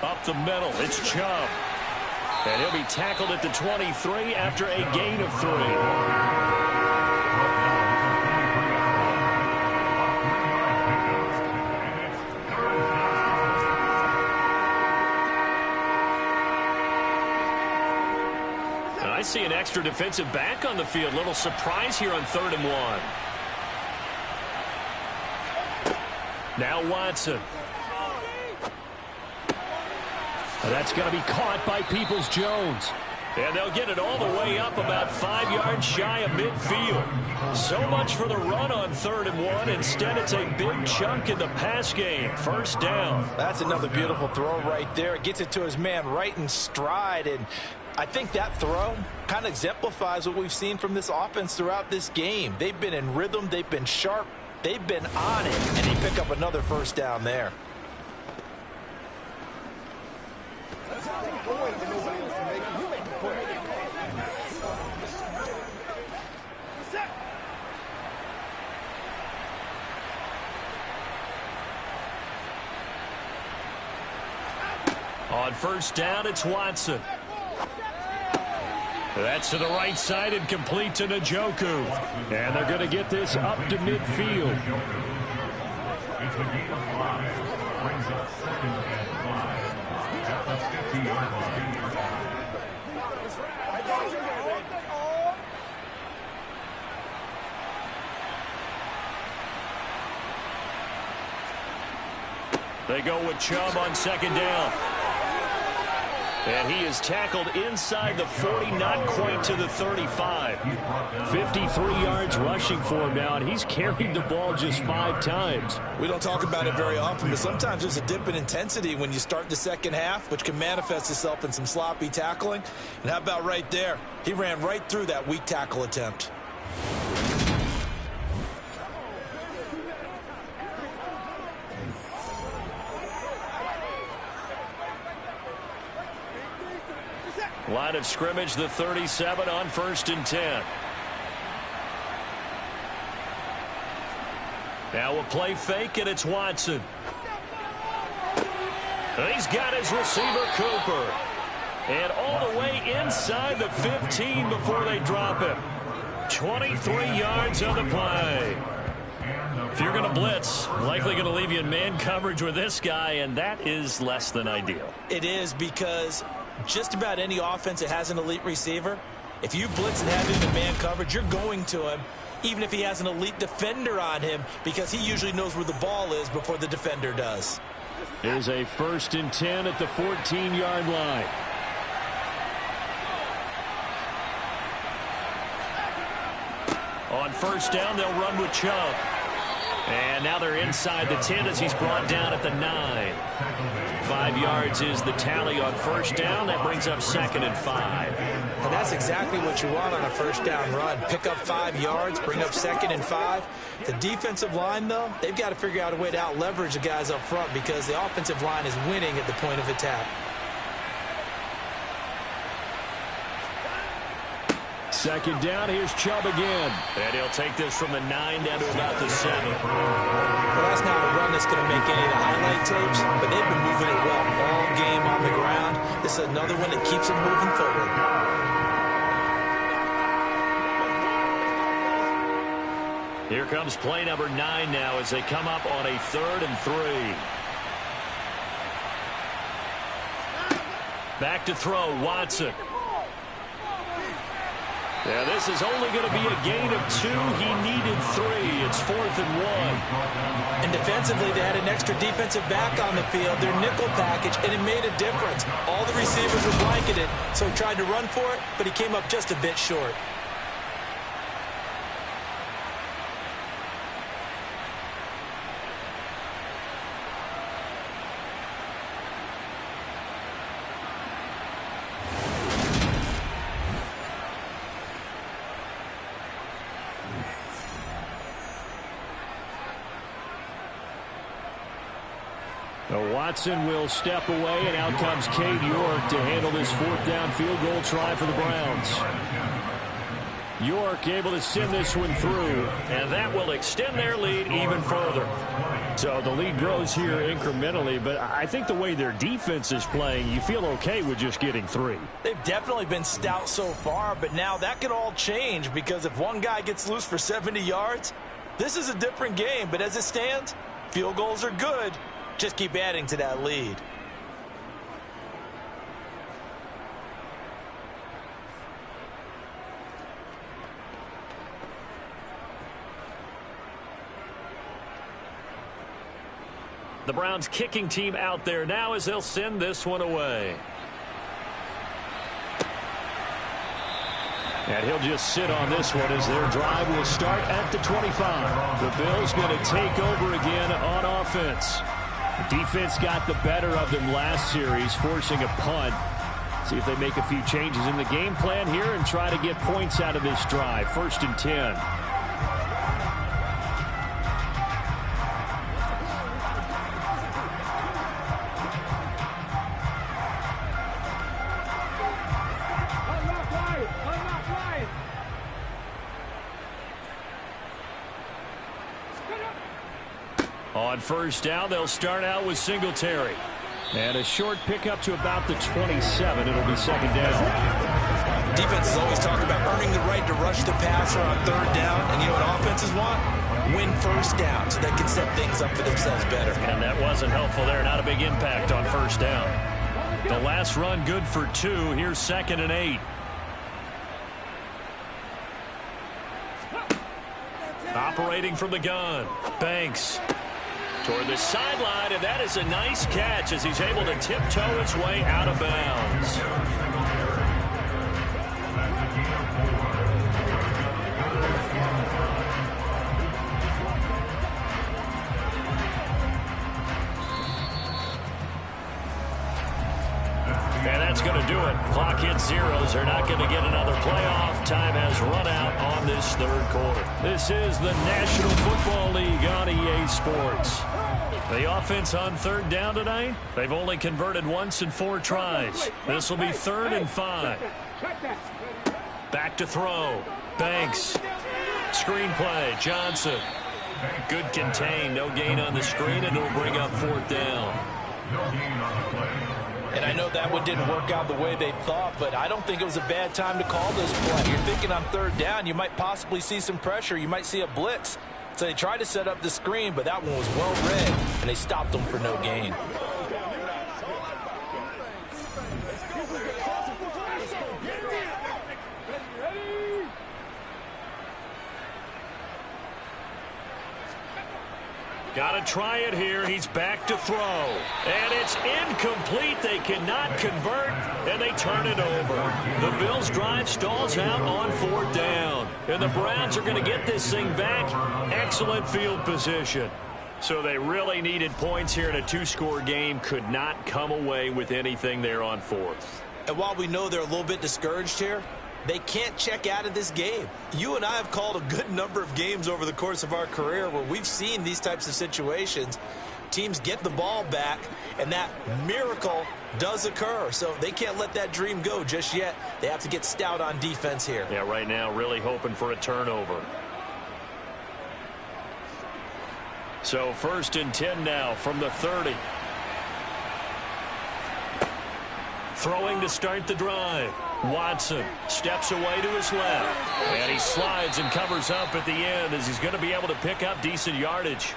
Up the middle, it's Chubb. And he'll be tackled at the 23 after a gain of 3. I see an extra defensive back on the field. Little surprise here on 3rd and 1. Now Watson. That's going to be caught by Peoples-Jones. And they'll get it all the way up about 5 yards shy of midfield. So much for the run on 3rd and 1. Instead, it's a big chunk in the pass game. 1st down. That's another beautiful throw right there. Gets it to his man right in stride. And I think that throw kind of exemplifies what we've seen from this offense throughout this game. They've been in rhythm. They've been sharp. They've been on it. And they pick up another 1st down there. On 1st down, it's Watson. That's to the right side and complete to Njoku. And they're going to get this up to midfield. It's a gain of 5. Brings up 2nd and 5. At the 50-yard line. They go with Chubb on 2nd down. And he is tackled inside the 40, not quite to the 35. 53 yards rushing for him now, and he's carried the ball just 5 times. We don't talk about it very often, but sometimes there's a dip in intensity when you start the 2nd half, which can manifest itself in some sloppy tackling. And how about right there? He ran right through that weak tackle attempt. Line of scrimmage, the 37 on 1st and 10. Now a play fake, and it's Watson. He's got his receiver, Cooper. And all the way inside the 15 before they drop him. 23 yards on the play. If you're going to blitz, likely going to leave you in man coverage with this guy, and that is less than ideal. It is, because just about any offense that has an elite receiver, if you blitz and have him in man coverage, you're going to him, even if he has an elite defender on him, because he usually knows where the ball is before the defender does. Here's a 1st and 10 at the 14-yard line. On 1st down, they'll run with Chubb. And now they're inside the 10 as he's brought down at the 9. 5 yards is the tally on 1st down. That brings up 2nd and 5. And that's exactly what you want on a 1st down run. Pick up 5 yards, bring up 2nd and 5. The defensive line, though, they've got to figure out a way to out-leverage the guys up front, because the offensive line is winning at the point of attack. 2nd down, here's Chubb again. And he'll take this from the 9 down to about the 7. Well, that's not a run that's going to make any of the highlight tapes, but they've been moving it well all game on the ground. This is another one that keeps them moving forward. Here comes play number 9 now as they come up on a 3rd and 3. Back to throw, Watson. Yeah, this is only going to be a gain of 2. He needed 3. It's 4th and 1. And defensively, they had an extra defensive back on the field, their nickel package, and it made a difference. All the receivers were blanketed, so he tried to run for it, but he came up just a bit short. Watson will step away, and out comes Cade York to handle this 4th down field goal try for the Browns. York able to send this one through, and that will extend their lead even further. So the lead grows here incrementally, but I think the way their defense is playing, you feel okay with just getting 3. They've definitely been stout so far, but now that could all change, because if one guy gets loose for 70 yards, this is a different game. But as it stands, field goals are good. Just keep adding to that lead. The Browns kicking team out there now as they'll send this one away. And he'll just sit on this one as their drive will start at the 25. The Bills going to take over again on offense. The defense got the better of them last series, forcing a punt. See if they make a few changes in the game plan here and try to get points out of this drive. 1st and 10. On 1st down, they'll start out with Singletary. And a short pickup to about the 27. It'll be 2nd down. Defenses always talk about earning the right to rush the passer on 3rd down. And you know what offenses want? Win 1st down so they can set things up for themselves better. And that wasn't helpful there. Not a big impact on 1st down. The last run good for 2. Here's 2nd and 8. Operating from the gun. Banks. Toward the sideline, and that is a nice catch as he's able to tiptoe his way out of bounds. And that's going to do it. Clock hits zeros. They're not going to get another playoff. Time has run out on this 3rd quarter. This is the National Football League on EA Sports. The offense on 3rd down tonight, they've only converted once in 4 tries. This will be 3rd and 5. Back to throw. Banks. Screenplay. Johnson. Good contain. No gain on the screen, and it'll bring up 4th down. And I know that one didn't work out the way they thought, but I don't think it was a bad time to call this play. You're thinking on 3rd down, you might possibly see some pressure. You might see a blitz. So they tried to set up the screen, but that one was well read, and they stopped them for no gain. Got to try it here. He's back to throw. And it's incomplete. They cannot convert, and they turn it over. The Bills' drive stalls out on 4th down. And the Browns are going to get this thing back. Excellent field position. So they really needed points here in a 2-score game. Could not come away with anything there on 4th. And while we know they're a little bit discouraged here, they can't check out of this game. You and I have called a good number of games over the course of our career where we've seen these types of situations. Teams get the ball back, and that miracle does occur. So they can't let that dream go just yet. They have to get stout on defense here. Yeah, right now really hoping for a turnover. So 1st and 10 now from the 30. Throwing to start the drive. Watson steps away to his left. And he slides and covers up at the end as he's going to be able to pick up decent yardage.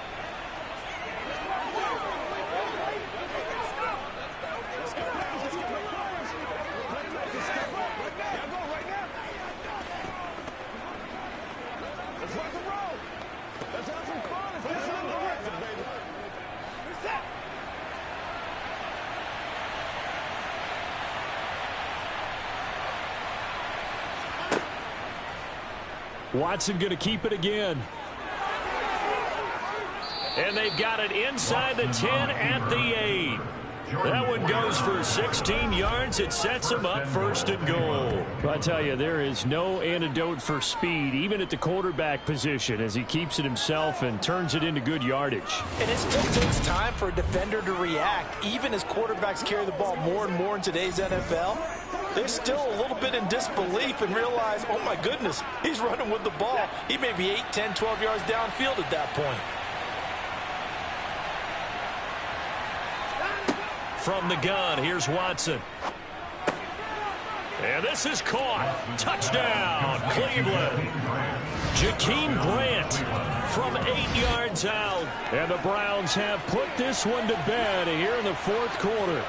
Watson going to keep it again. And they've got it inside the 10 at the 8. That one goes for 16 yards. It sets them up 1st and goal. I tell you, there is no antidote for speed, even at the quarterback position, as he keeps it himself and turns it into good yardage. And it still takes time for a defender to react. Even as quarterbacks carry the ball more and more in today's NFL, they're still a little bit in disbelief and realize, oh my goodness, he's running with the ball. He may be 8, 10, 12 yards downfield at that point. From the gun, here's Watson. And this is caught. Touchdown, Cleveland. Jakeem Grant from 8 yards out. And the Browns have put this one to bed here in the 4th quarter.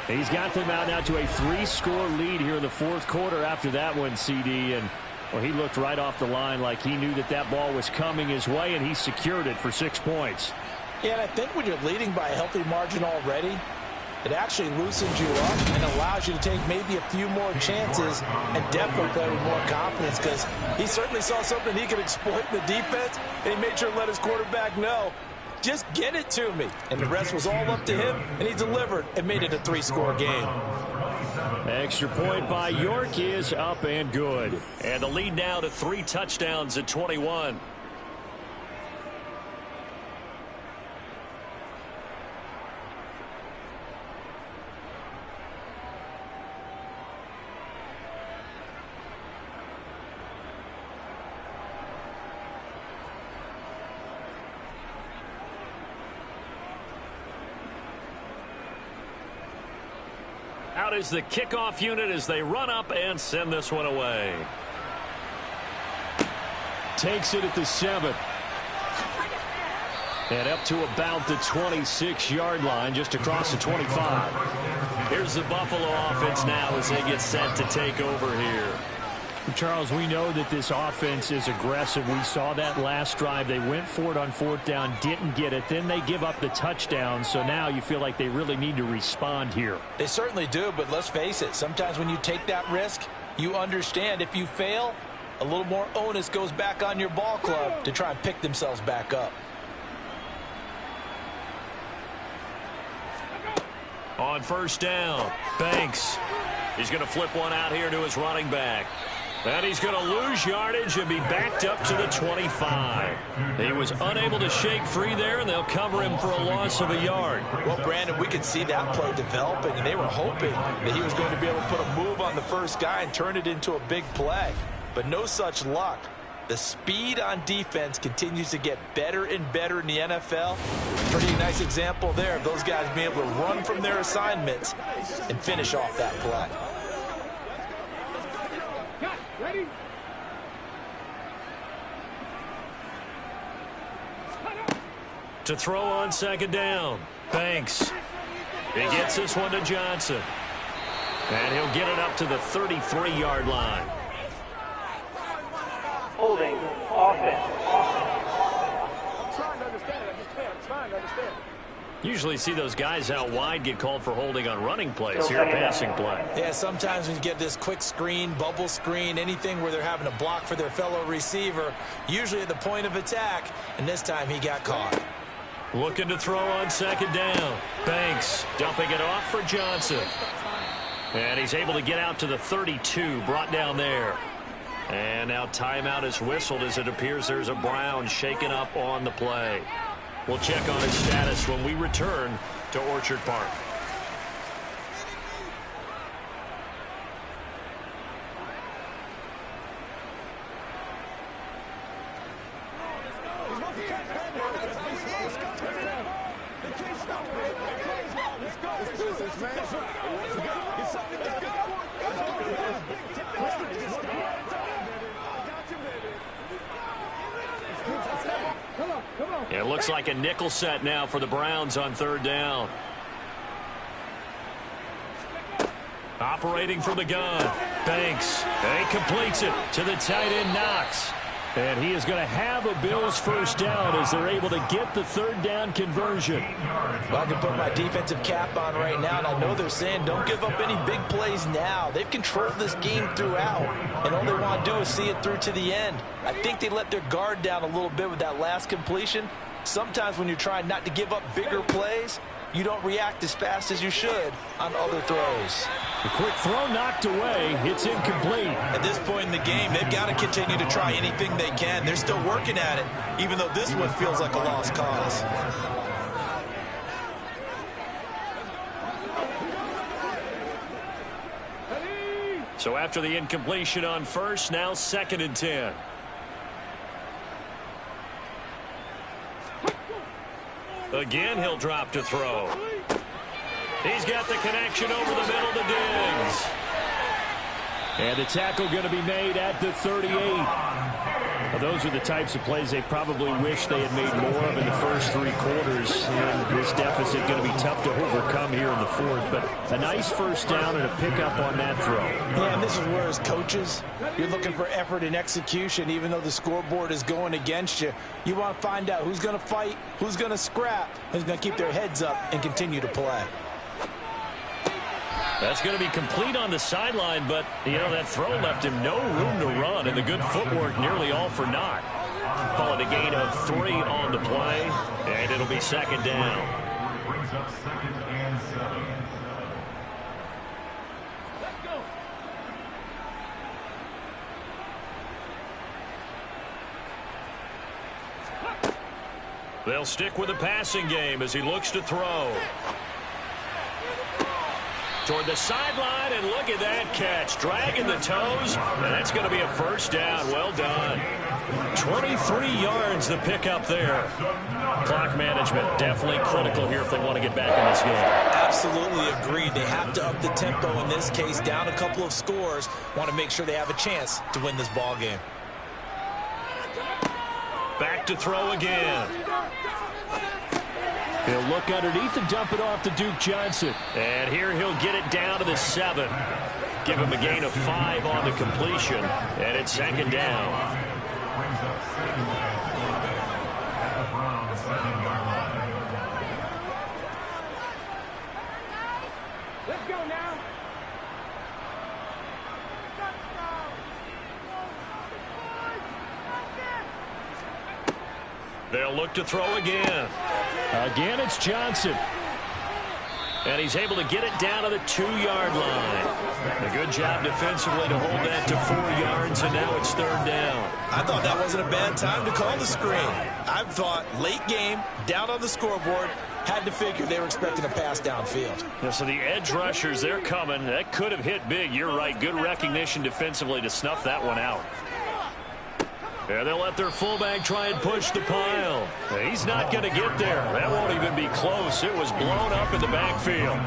He's got them out now to a 3-score lead here in the 4th quarter after that one, CD. And, well, he looked right off the line like he knew that that ball was coming his way, and he secured it for 6 points. Yeah, and I think when you're leading by a healthy margin already, it actually loosens you up and allows you to take maybe a few more chances and definitely play with more confidence, because he certainly saw something he could exploit in the defense, and he made sure to let his quarterback know, just get it to me. And the rest was all up to him, and he delivered and made it a 3-score game. Extra point by York is up and good. And the lead now to 3 touchdowns at 21. Out is the kickoff unit as they run up and send this one away. Takes it at the 7. And up to about the 26-yard line, just across the 25. Here's the Buffalo offense now as they get set to take over here. Charles, we know that this offense is aggressive. We saw that last drive. They went for it on 4th down, didn't get it. Then they give up the touchdown. So now you feel like they really need to respond here. They certainly do, but let's face it. Sometimes when you take that risk, you understand if you fail, a little more onus goes back on your ball club to try and pick themselves back up. On 1st down, Banks. He's going to flip one out here to his running back. And he's going to lose yardage and be backed up to the 25. He was unable to shake free there, and they'll cover him for a loss of a yard. Well, Brandon, we could see that play developing, and they were hoping that he was going to be able to put a move on the first guy and turn it into a big play. But no such luck. The speed on defense continues to get better and better in the NFL. Pretty nice example there of those guys being able to run from their assignments and finish off that play. Ready? To throw on 2nd down, Banks. He gets this one to Johnson. And he'll get it up to the 33-yard line. Holding offense. I'm trying to understand. I'm trying to understand. Usually see those guys out wide get called for holding on running plays. Here, passing play. Yeah, sometimes when you get this quick screen, bubble screen, anything where they're having to block for their fellow receiver, usually at the point of attack, and this time he got caught. Looking to throw on 2nd down. Banks dumping it off for Johnson. And he's able to get out to the 32, brought down there. And now timeout is whistled as it appears there's a Brown shaken up on the play. We'll check on his status when we return to Orchard Park. It looks like a nickel set now for the Browns on 3rd down. Operating from the gun. Banks. And he completes it to the tight end, Knox. And he is going to have a Bills 1st down as they're able to get the 3rd down conversion. Well, I can put my defensive cap on right now, and I know they're saying don't give up any big plays now. They've controlled this game throughout, and all they want to do is see it through to the end. I think they let their guard down a little bit with that last completion. Sometimes when you're trying not to give up bigger plays, you don't react as fast as you should on other throws. The quick throw knocked away. It's incomplete. At this point in the game, they've got to continue to try anything they can. They're still working at it, even though this one feels like a lost cause. So after the incompletion on 1st, now 2nd and 10. Again, he'll drop to throw. He's got the connection over the middle to Diggs. And the tackle going to be made at the 38. Well, those are the types of plays they probably wish they had made more of in the first 3 quarters. And this deficit going to be tough to overcome here in the 4th. But a nice first down and a pickup on that throw. Yeah, and this is where as coaches, you're looking for effort and execution. Even though the scoreboard is going against you, you want to find out who's going to fight, who's going to scrap, who's going to keep their heads up and continue to play. That's going to be complete on the sideline, but, you know, that throw left him no room to run, and the good footwork nearly all for naught. Call it a gain of 3 on the play, and it'll be second down. Brings up 2nd and 7. They'll stick with the passing game as he looks to throw. Toward the sideline, and look at that catch. Dragging the toes, and that's going to be a first down. Well done. 23 yards the pickup there. Clock management definitely critical here if they want to get back in this game. Absolutely agreed. They have to up the tempo in this case, down a couple of scores. Want to make sure they have a chance to win this ball game. Back to throw again. He'll look underneath and dump it off to Duke Johnson. And here he'll get it down to the 7. Give him a gain of 5 on the completion. And it's second down. Brings up 2nd and 5 at the Browns 7-yard line. Let's go now. They'll look to throw again. Again, it's Johnson. And he's able to get it down to the 2-yard line. A good job defensively to hold that to 4 yards, and now it's third down. I thought that wasn't a bad time to call the screen. I thought late game, down on the scoreboard, had to figure they were expecting a pass downfield. Yeah, so the edge rushers, they're coming. That could have hit big. You're right. Good recognition defensively to snuff that one out. And they'll let their fullback try and push the pile. He's not going to get there. That won't even be close. It was blown up in the backfield.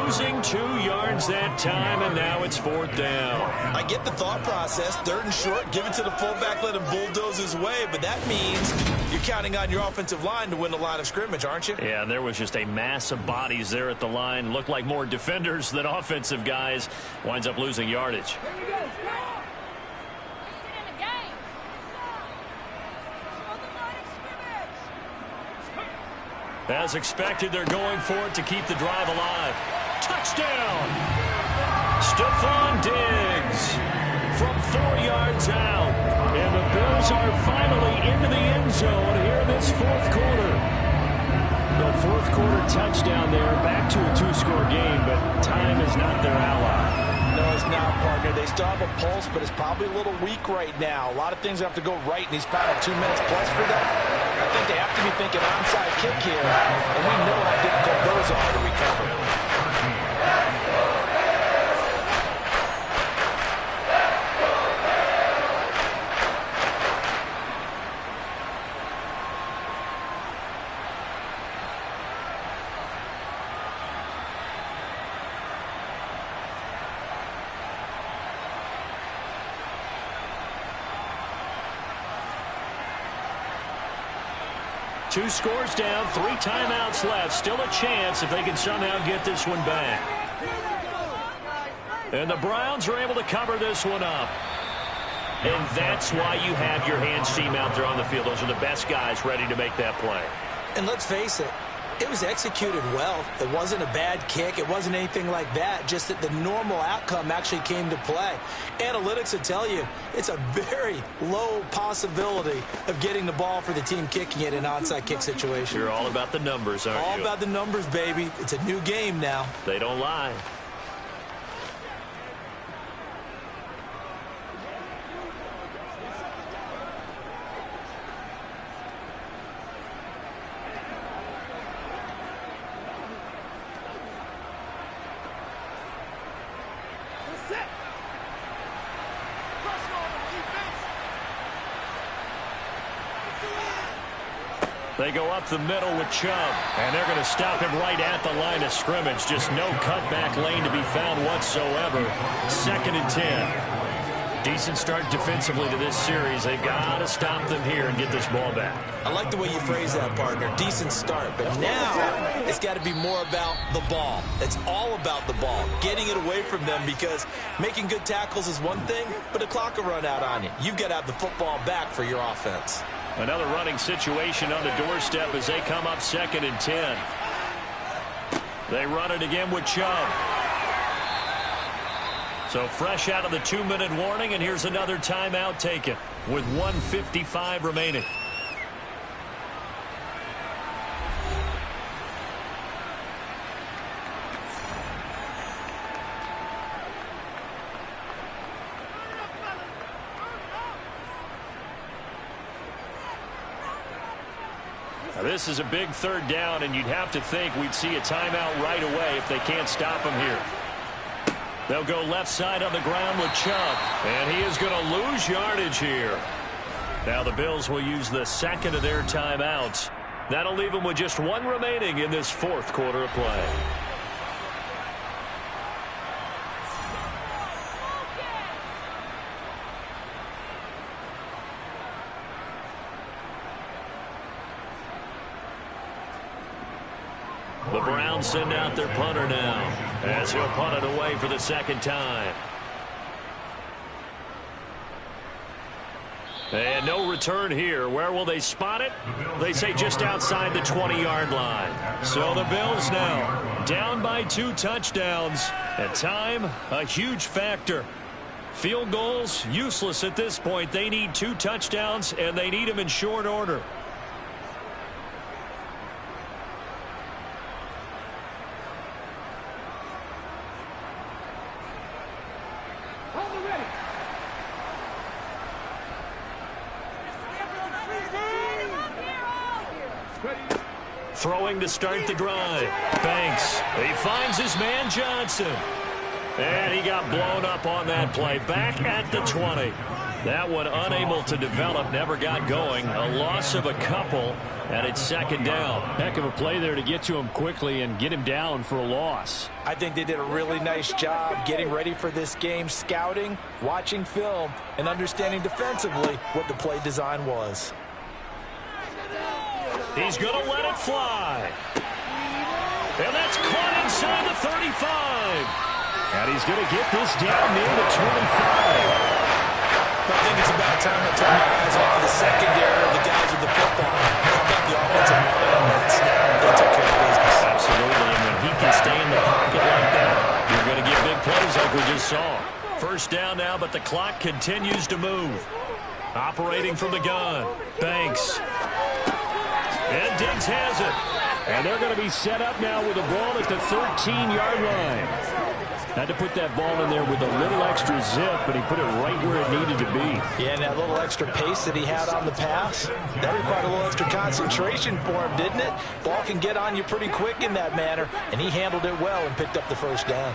Losing 2 yards that time, and now it's 4th down. I get the thought process. 3rd and short, give it to the fullback, let him bulldoze his way. But that means you're counting on your offensive line to win the line of scrimmage, aren't you? Yeah, and there was just a mass of bodies there at the line. Looked like more defenders than offensive guys. Winds up losing yardage. As expected, they're going for it to keep the drive alive. Touchdown! Stephon Diggs from 4 yards out. And the Bills are finally into the end zone here in this 4th quarter. The 4th quarter touchdown there. Back to a 2-score game, but time is not their ally. No, it's not, partner. They still have a pulse, but it's probably a little weak right now. A lot of things have to go right in these final 2 minutes plus for them. I think they have to be thinking onside kick here, and we know how difficult those are to recover. Two scores down, 3 timeouts left. Still a chance if they can somehow get this one back. And the Browns are able to cover this one up. And that's why you have your hands team out there on the field. Those are the best guys ready to make that play. And let's face it, it was executed well. It wasn't a bad kick. It wasn't anything like that. Just that the normal outcome actually came to play. Analytics will tell you it's a very low possibility of getting the ball for the team kicking it in an onside kick situation. You're all about the numbers, aren't you? All about the numbers, baby. It's a new game now. They don't lie. They go up the middle with Chubb, and they're going to stop him right at the line of scrimmage. Just no cutback lane to be found whatsoever. 2nd and 10. Decent start defensively to this series. They've got to stop them here and get this ball back. I like the way you phrase that, partner. Decent start. But now it's got to be more about the ball. It's all about the ball. Getting it away from them, because making good tackles is one thing, but the clock will run out on you. You've got to have the football back for your offense. Another running situation on the doorstep as they come up 2nd and 10. They run it again with Chubb. So fresh out of the 2-minute warning, and here's another timeout taken with 1:55 remaining. Now this is a big 3rd down, and you'd have to think we'd see a timeout right away if they can't stop him here. They'll go left side on the ground with Chubb, and he is going to lose yardage here. Now the Bills will use the 2nd of their timeouts. That'll leave them with just 1 remaining in this 4th quarter of play. The Browns send out their punter now, as he'll punt it away for the 2nd time. And no return here. Where will they spot it? They say just outside the 20-yard line. So the Bills now down by 2 touchdowns. At time, a huge factor. Field goals, useless at this point. They need 2 touchdowns, and they need them in short order. Throwing to start the drive. Banks. He finds his man Johnson. And he got blown up on that play. Back at the 20. That one unable to develop. Never got going. A loss of a couple. And it's 2nd down. Heck of a play there to get to him quickly and get him down for a loss. I think they did a really nice job getting ready for this game, scouting, watching film, and understanding defensively what the play design was. He's going to let it fly. And that's caught inside the 35. And he's going to get this down near the 25. I think it's about time to turn my eyes off of the secondary of the guys with the football. How about the offensive line on that snap? They took care of business. Absolutely, and when he can stay in the pocket like that, you're going to get big plays like we just saw. 1st down now, but the clock continues to move. Operating from the gun. Banks. And Diggs has it. And they're going to be set up now with the ball at the 13-yard line. Had to put that ball in there with a little extra zip, but he put it right where it needed to be. Yeah, and that little extra pace that he had on the pass, that required a little extra concentration for him, didn't it? Ball can get on you pretty quick in that manner, and he handled it well and picked up the 1st down.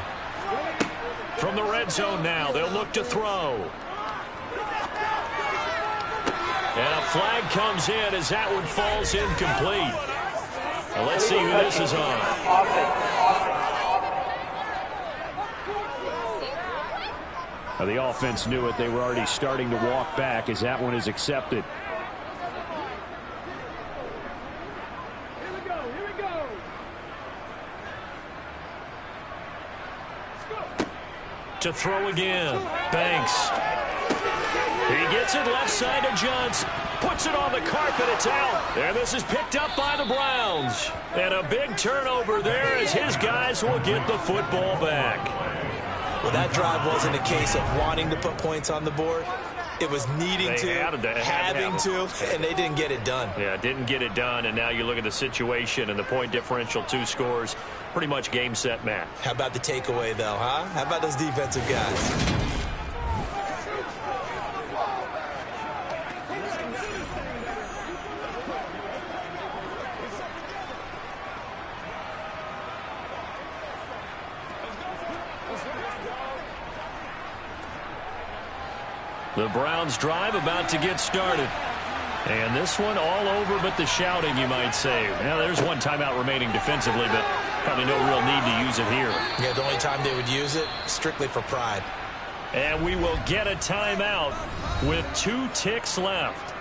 From the red zone now, they'll look to throw. And a flag comes in as that one falls incomplete. Now let's see who this is on. Now the offense knew it. They were already starting to walk back as that one is accepted. Here we go. Here we go. Let's go. To throw again. Banks. He gets it left side to Johnson. Puts it on the carpet. It's out. And this is picked up by the Browns. And a big turnover there as his guys will get the football back. Well, that drive wasn't a case of wanting to put points on the board. It was needing having to, and they didn't get it done. Yeah, didn't get it done, and now you look at the situation and the point differential, 2 scores, pretty much game, set, match. How about the takeaway, though, huh? How about those defensive guys? The Browns drive about to get started. And this one all over but the shouting, you might say. Now, there's 1 timeout remaining defensively, but probably no real need to use it here. Yeah, the only time they would use it, strictly for pride. And we will get a timeout with 2 ticks left.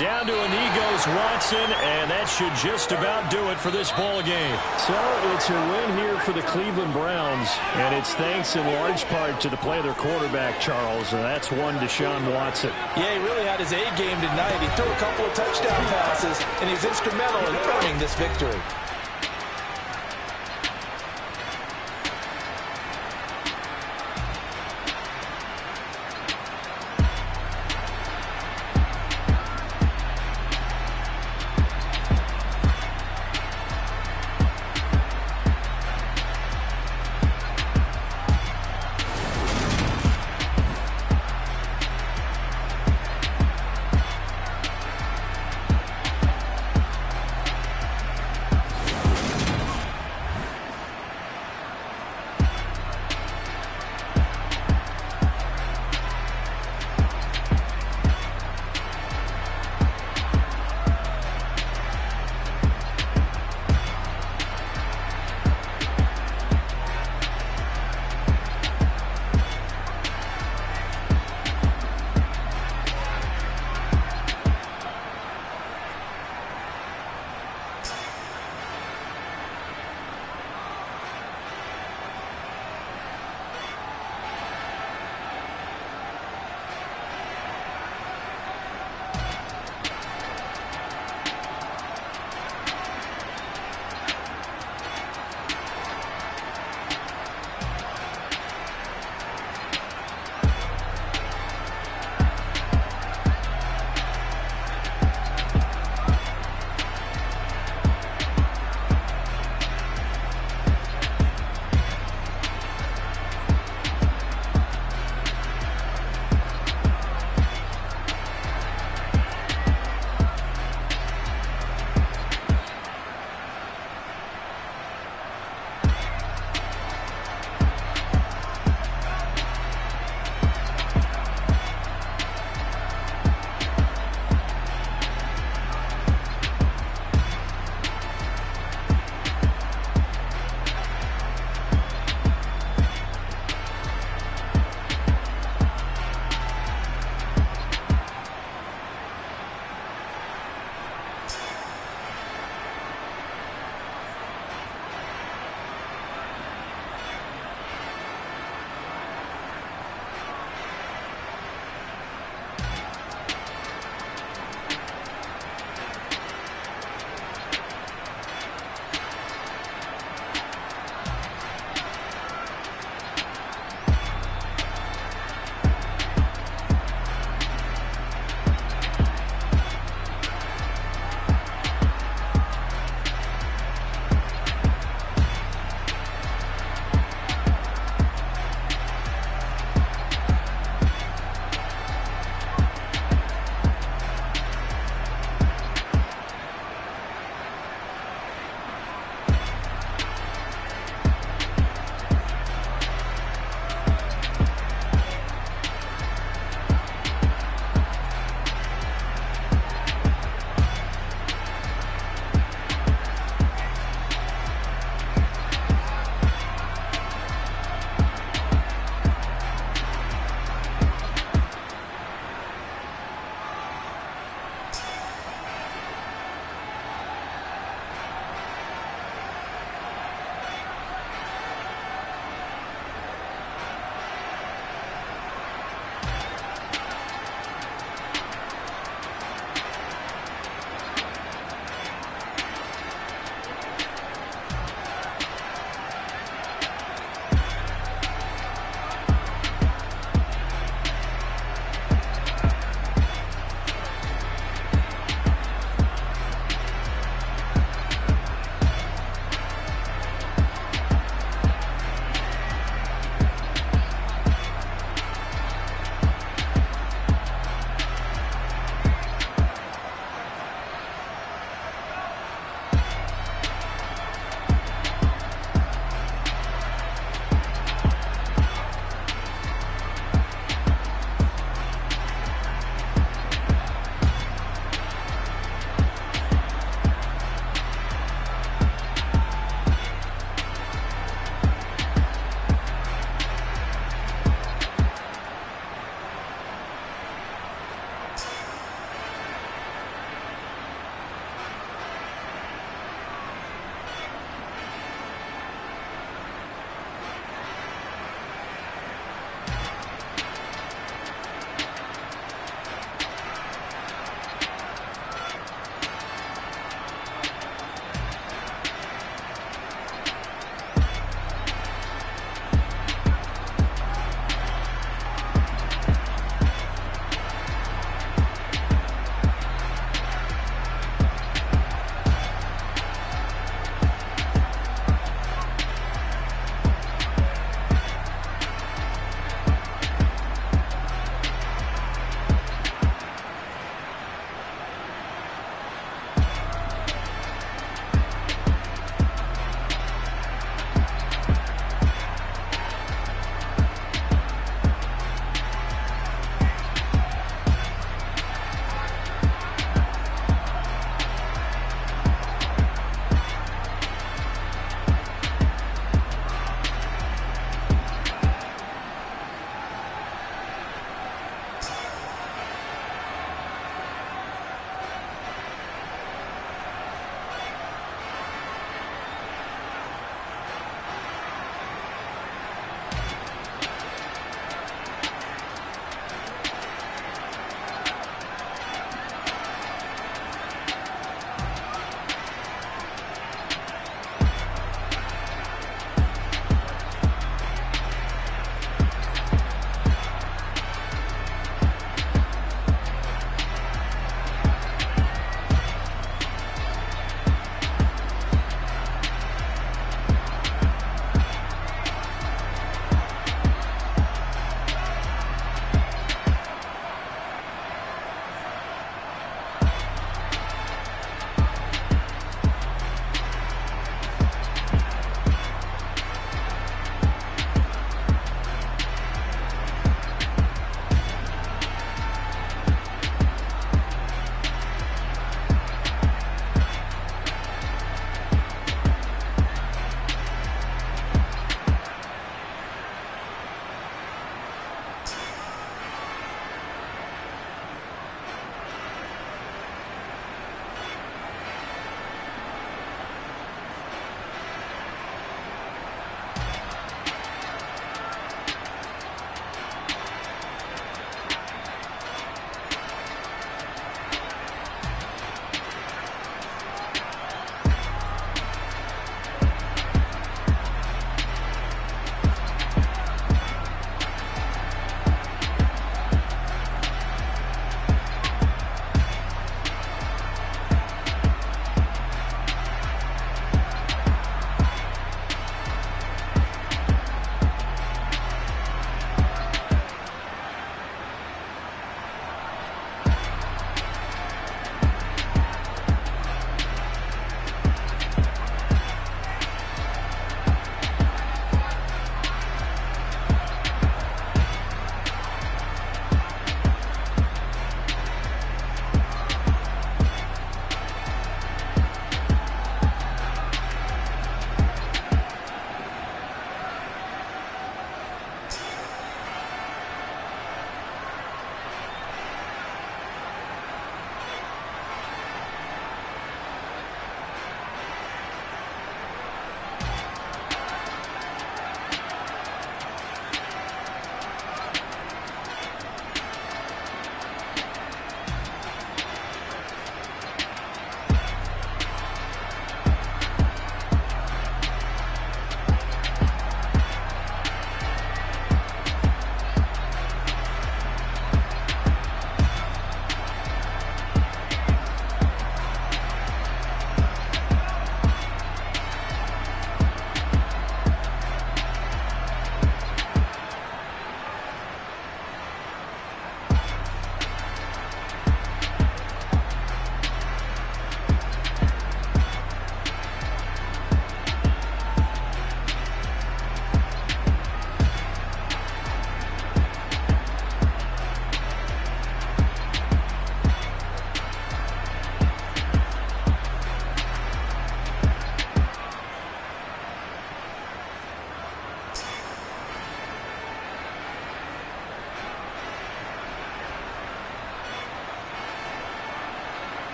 Down to a knee goes Watson, and that should just about do it for this ball game. So it's a win here for the Cleveland Browns, and it's thanks in large part to the play of their quarterback, Charles, and that's one Deshaun Watson. Yeah, he really had his A game tonight. He threw a couple of touchdown passes, and he's instrumental in earning this victory.